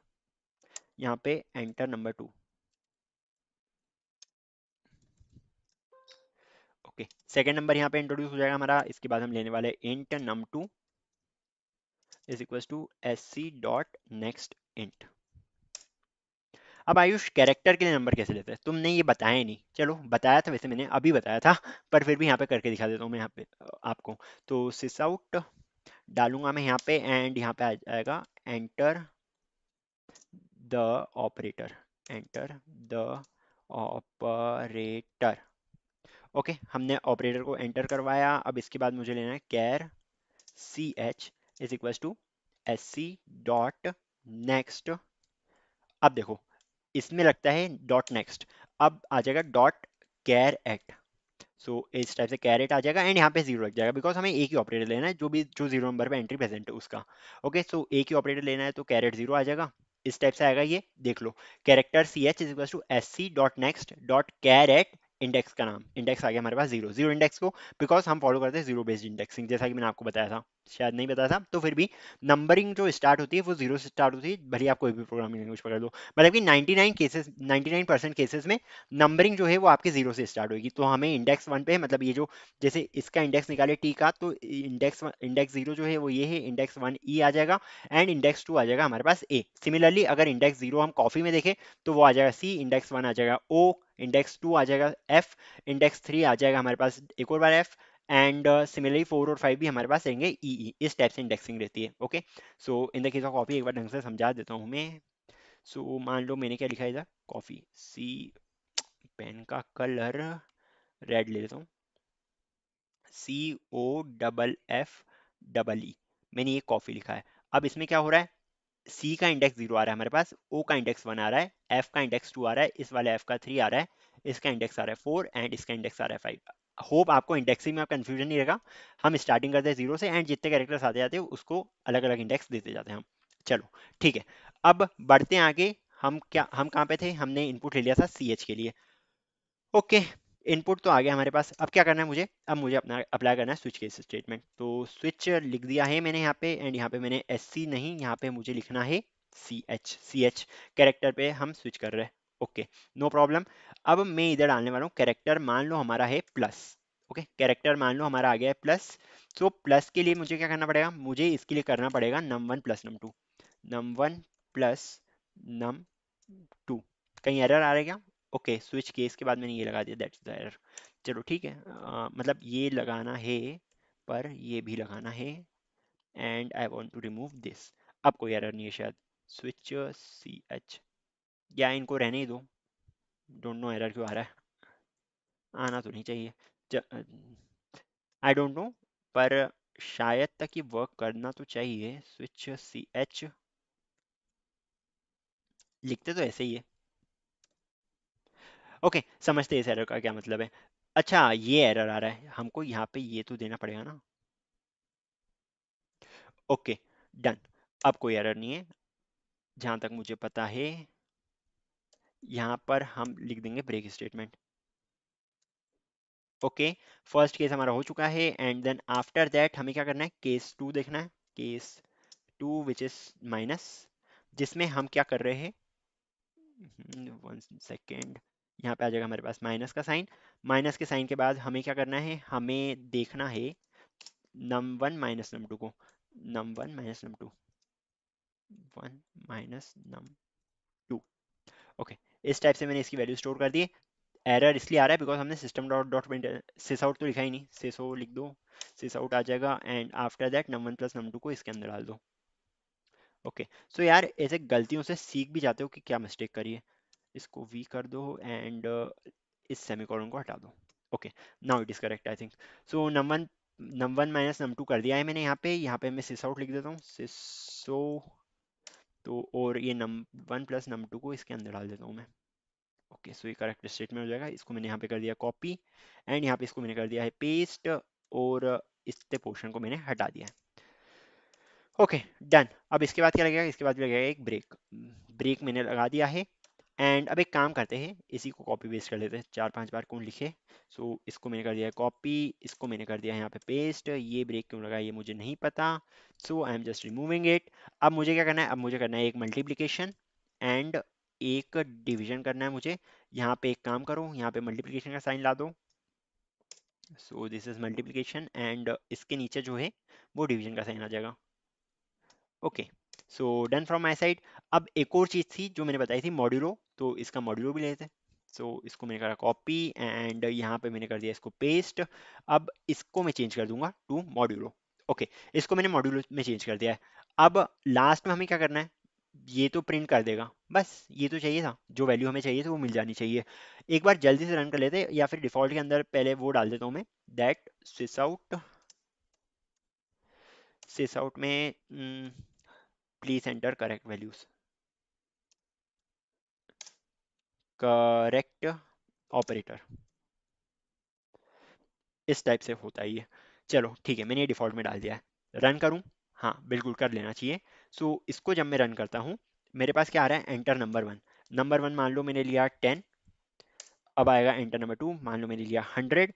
यहाँ पे enter number two. Okay, second number यहाँ पे इंट्रोड्यूस हो जाएगा हमारा। इसके बाद हम लेने वाले int num two is equal to S C dot next int. अब आयुष कैरेक्टर के लिए नंबर कैसे लेते हैं, तुमने ये बताया नहीं, चलो बताया था वैसे, मैंने अभी बताया था, पर फिर भी यहाँ पे करके दिखा देता हूँ मैं यहाँ पे आपको। तो सिस आउट डालूंगा मैं यहाँ पे एंड यहाँ पे आ जाएगा enter the operator, enter the operator. Okay, हमने ऑपरेटर को एंटर करवाया। अब इसके बाद मुझे लेना है char c h is equal to S C dot next. अब देखो इसमें लगता है डॉट नेक्स्ट, अब आ जाएगा डॉट कैर एट, सो इस टाइप से कैरेट आ जाएगा एंड यहाँ पे जीरो लग जाएगा बिकॉज हमें एक ही ऑपरेटर लेना है, जो जीरो नंबर पे एंट्री प्रेजेंट है उसका। ओके, सो एक ही ऑपरेटर लेना है तो कैरेट जीरो आ जाएगा, इस टाइप से आएगा ये, देख लो। Character c h is equal to S C dot next dot char at index का नाम, इंडेक्स आ गया हमारे पास जीरो, जीरो इंडेक्स को बिकॉज हम फॉलो करते हैं जीरो बेस्ड इंडेक्सिंग, जैसा कि मैंने आपको बताया था, शायद नहीं बताया था, तो फिर भी नंबरिंग जो स्टार्ट होती है वो जीरो से स्टार्ट होती है, भले ही आप कोई भी प्रोग्रामिंग लैंग्वेज पकड़ लो, मतलब कि 99 केसेस, 99% केसेस में नंबरिंग जो है वो आपके जीरो से स्टार्ट होगी। तो हमें इंडेक्स वन पे, मतलब ये जो, जैसे इसका इंडेक्स निकाले टी का, तो इंडेक्स जीरो जो है वो ये है, इंडेक्स वन ई आ जाएगा, एंड इंडेक्स टू आ जाएगा हमारे पास ए। सिमिलरली अगर इंडेक्स जीरो हम कॉफी में देखें तो वो आ जाएगा सी, इंडेक्स वन आ जाएगा ओ, इंडेक्स टू आ जाएगा एफ, इंडेक्स थ्री आ जाएगा हमारे पास एक और बार एफ, एंड सिमिलरली फोर और फाइव भी हमारे पास रहेंगे ई ई। इस टाइप से इंडेक्सिंग रहती है। Okay, so in the case of coffee एक बार ढंग से समझा देता हूँ मैं। सो मान लो मैंने क्या लिखा है इधर, कॉफी, सी, पेन का कलर रेड ले लेता हूँ, c o double f double e, मैंने ये कॉफी लिखा है। अब इसमें क्या हो रहा है, सी का इंडेक्स जीरो आ रहा है हमारे पास, ओ का इंडेक्स वन आ रहा है, एफ का इंडेक्स टू आ रहा है, इस वाले एफ का थ्री आ रहा है, इसका इंडेक्स आ रहा है फोर, एंड इसका इंडेक्स आ रहा है फाइव। होप आपको इंडेक्सिंग में कंफ्यूजन नहीं रहेगा। हम स्टार्टिंग करते हैं जीरो से, एंड जितने कैरेक्टर्स आते जाते हैं उसको अलग अलग इंडेक्स देते जाते हैं हम। चलो ठीक है, अब बढ़ते हैं आगे। हम कहाँ पे थे, हमने इनपुट ले लिया था सी एच के लिए। ओके, इनपुट तो आ गया हमारे पास, अब क्या करना है मुझे, अब मुझे अपना अप्लाई करना है स्विच केस स्टेटमेंट। तो स्विच लिख दिया है मैंने यहाँ पे, एंड यहाँ पे मैंने एस सी नहीं, यहाँ पे मुझे लिखना है C H, C H character पे हम स्विच कर रहे हैं। Okay, no problem. अब मैं इधर डालने वाला हूँ कैरेक्टर, मान लो हमारा है प्लस। ओके, कैरेक्टर मान लो हमारा आ गया है प्लस। तो प्लस के लिए मुझे क्या करना पड़ेगा, मुझे इसके लिए करना पड़ेगा num one plus num two, num one plus num two. कहीं एरर आ रहा है क्या? ओके, स्विच केस के बाद मैंने ये लगा दिया, दैट्स द एरर। चलो ठीक है, मतलब ये लगाना है, पर ये भी लगाना है, and I want to remove this. अब कोई एरर नहीं है शायद, स्विच सी एच, या इनको रहने ही दो, डोंट नो एरर क्यों आ रहा है, आना तो नहीं चाहिए, आई डोंट नो, पर शायद तक ये वर्क करना तो चाहिए। स्विच सी एच लिखते तो ऐसे ही है। ओके, समझते हैं इस एरर का क्या मतलब है। अच्छा, ये एरर आ रहा है, हमको यहाँ पे ये तो देना पड़ेगा ना। Okay, done. अब कोई एरर नहीं है जहाँ तक मुझे पता है। यहाँ पर हम लिख देंगे break statement. Okay, first case हमारा हो चुका है, एंड देन आफ्टर दैट हमें क्या करना है, केस टू देखना है, case two which is minus, जिसमें हम क्या कर रहे हैं, वन सेकेंड, यहाँ पे आ जाएगा हमारे पास माइनस का साइन। माइनस के साइन के बाद हमें क्या करना है, हमें देखना है num one minus num two को, num one minus num two, one minus num two. Okay, इस टाइप से मैंने इसकी वैल्यू स्टोर कर दी है। एरर इसलिए आ रहा है बिकॉज हमने सिस्टम डॉट डॉट सिस आउट तो लिखा ही नहीं, सिस ओ लिख दो, सिस आउट आ जाएगा, and after that num one plus num two को इसके अंदर डाल दो। ओके, सो यार ऐसे गलतियों से सीख भी जाते हो कि क्या मिस्टेक करी है। इसको वी कर दो, एंड इस सेमीकोलन को हटा दो। Okay, now it is correct I think. So num one minus num two कर दिया है मैंने यहाँ पे मैं सिस आउट लिख देता हूँ, सिसो, तो और ये num one plus num two को इसके अंदर डाल देता हूँ मैं। ओके, सो ये करेक्ट स्टेटमेंट हो जाएगा। इसको मैंने यहाँ पे कर दिया कॉपी, एंड यहाँ पे इसको मैंने कर दिया है पेस्ट, और इस पोर्शन को मैंने हटा दिया है। Okay, done. अब इसके बाद क्या लगेगा, इसके बाद भी लगेगा एक ब्रेक, ब्रेक मैंने लगा दिया है। एंड अब एक काम करते हैं, इसी को कॉपी पेस्ट कर लेते हैं, चार पांच बार कौन लिखे। सो इसको मैंने कर दिया कॉपी, इसको मैंने कर दिया यहाँ पे पेस्ट, ये ब्रेक क्यों लगा ये मुझे नहीं पता, so I am just removing it. अब मुझे क्या करना है, अब मुझे करना है एक मल्टीप्लीकेशन एंड एक डिवीजन करना है मुझे। यहाँ पे एक काम करो, यहाँ पे मल्टीप्लीकेशन का साइन ला दो, so this is multiplication, and इसके नीचे जो है वो डिवीजन का साइन आ जाएगा। Okay, so done from my side. अब एक और चीज़ थी जो मैंने बताई थी, मॉड्यूलो, तो इसका मॉड्यूलो भी लेते हैं। सो इसको मैंने करा कॉपी, एंड यहाँ पे मैंने कर दिया इसको पेस्ट। अब इसको मैं चेंज कर दूंगा टू मॉड्यूलो। ओके, इसको मैंने मॉड्यूलो में चेंज कर दिया है। अब लास्ट में हमें क्या करना है, ये तो प्रिंट कर देगा, बस ये तो चाहिए था, जो वैल्यू हमें चाहिए थी वो मिल जानी चाहिए। एक बार जल्दी से रन कर लेते हैं, या फिर डिफॉल्ट के अंदर पहले वो डाल देता हूँ मैं, दैट सिस आउट में please enter correct values, correct operator, इस टाइप से होता है ये। चलो ठीक है, मैंने ये डिफॉल्ट में डाल दिया है, रन करूं? हाँ बिल्कुल कर लेना चाहिए। सो इसको जब मैं रन करता हूँ, मेरे पास क्या आ रहा है, enter number one. Number one मान लो मैंने लिया 10, अब आएगा एंटर नंबर 2, मान लो मैंने लिया 100।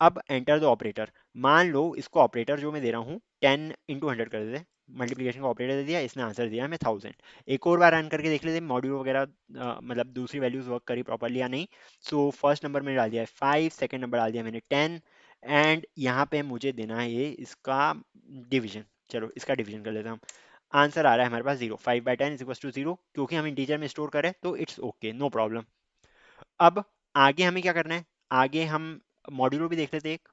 अब एंटर द ऑपरेटर, मान लो इसको ऑपरेटर जो मैं दे रहा हूँ 10 × 100 कर देते, मल्टीप्लिकेशन का ऑपरेटर दे दिया, इसने आंसर दिया हमें 1000। एक और बार रन करके देख लेते मॉड्यूल वगैरह मतलब दूसरी वैल्यूज वर्क करी प्रॉपरली या नहीं। सो फर्स्ट नंबर मैंने डाल दिया है 5, सेकेंड नंबर डाल दिया मैंने 10, एंड यहाँ पे मुझे देना है ये इसका डिवीजन। चलो इसका डिवीजन कर लेते हैं हम। आंसर आ रहा है हमारे पास 0, 5/10 = 0, क्योंकि हम इंटीजर में स्टोर करें तो इट्स ओके, नो प्रॉब्लम। अब आगे हमें क्या करना है, आगे हम मॉड्यूलो भी देख लेते हैं एक।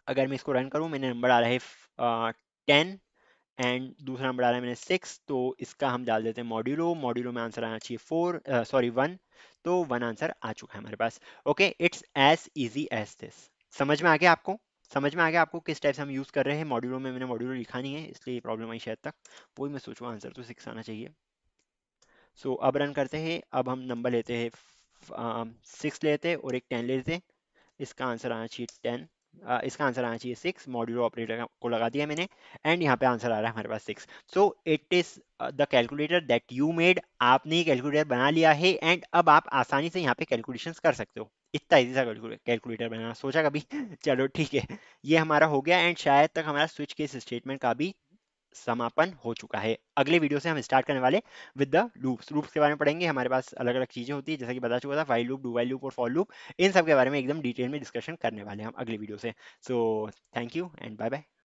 अगर मैं इसको रन करूं, मैंने नंबर आ रहा है 10 एंड दूसरा नंबर आ रहा है मैंने 6, तो इसका हम डाल देते हैं मॉड्यूलो। मॉड्यूलो में आंसर आना चाहिए 4, सॉरी 1, तो 1 आंसर आ चुका है हमारे पास। Okay, it's as easy as this. समझ में आ गया आपको? समझ में आ गया आपको किस टाइप से हम यूज़ कर रहे हैं मॉड्यूलो में? मैंने मॉड्यूलो लिखा नहीं है इसलिए प्रॉब्लम आई शायद तक, वही मैं सोचूं, आंसर तो 6 आना चाहिए। सो अब रन करते हैं, अब हम नंबर लेते हैं 6 लेते हैं और एक 10 लेते हैं। इसका आंसर आना चाहिए 10, इसका आंसर आना चाहिए 6, मॉड्यूलो ऑपरेटर को लगा दिया मैंने, एंड यहाँ पे आंसर आ रहा है हमारे पास 6। So it is the calculator that you made, आपने ये कैलकुलेटर बना लिया है, एंड अब आप आसानी से यहाँ पे कैलकुलेशंस कर सकते हो। इतना इजी सा कैलकुलेटर बनाना, सोचा कभी? चलो ठीक है, ये हमारा हो गया, एंड शायद तक हमारा स्विच केस स्टेटमेंट का भी समापन हो चुका है। अगले वीडियो से हम स्टार्ट करने वाले विद द लूप्स। लूप्स के बारे में पढ़ेंगे, हमारे पास अलग अलग चीजें होती है, जैसे कि बता चुका था, while loop, do while loop और फॉर लूप, इन सब के बारे में एकदम डिटेल में डिस्कशन करने वाले हैं हम अगले वीडियो से। So thank you and bye bye.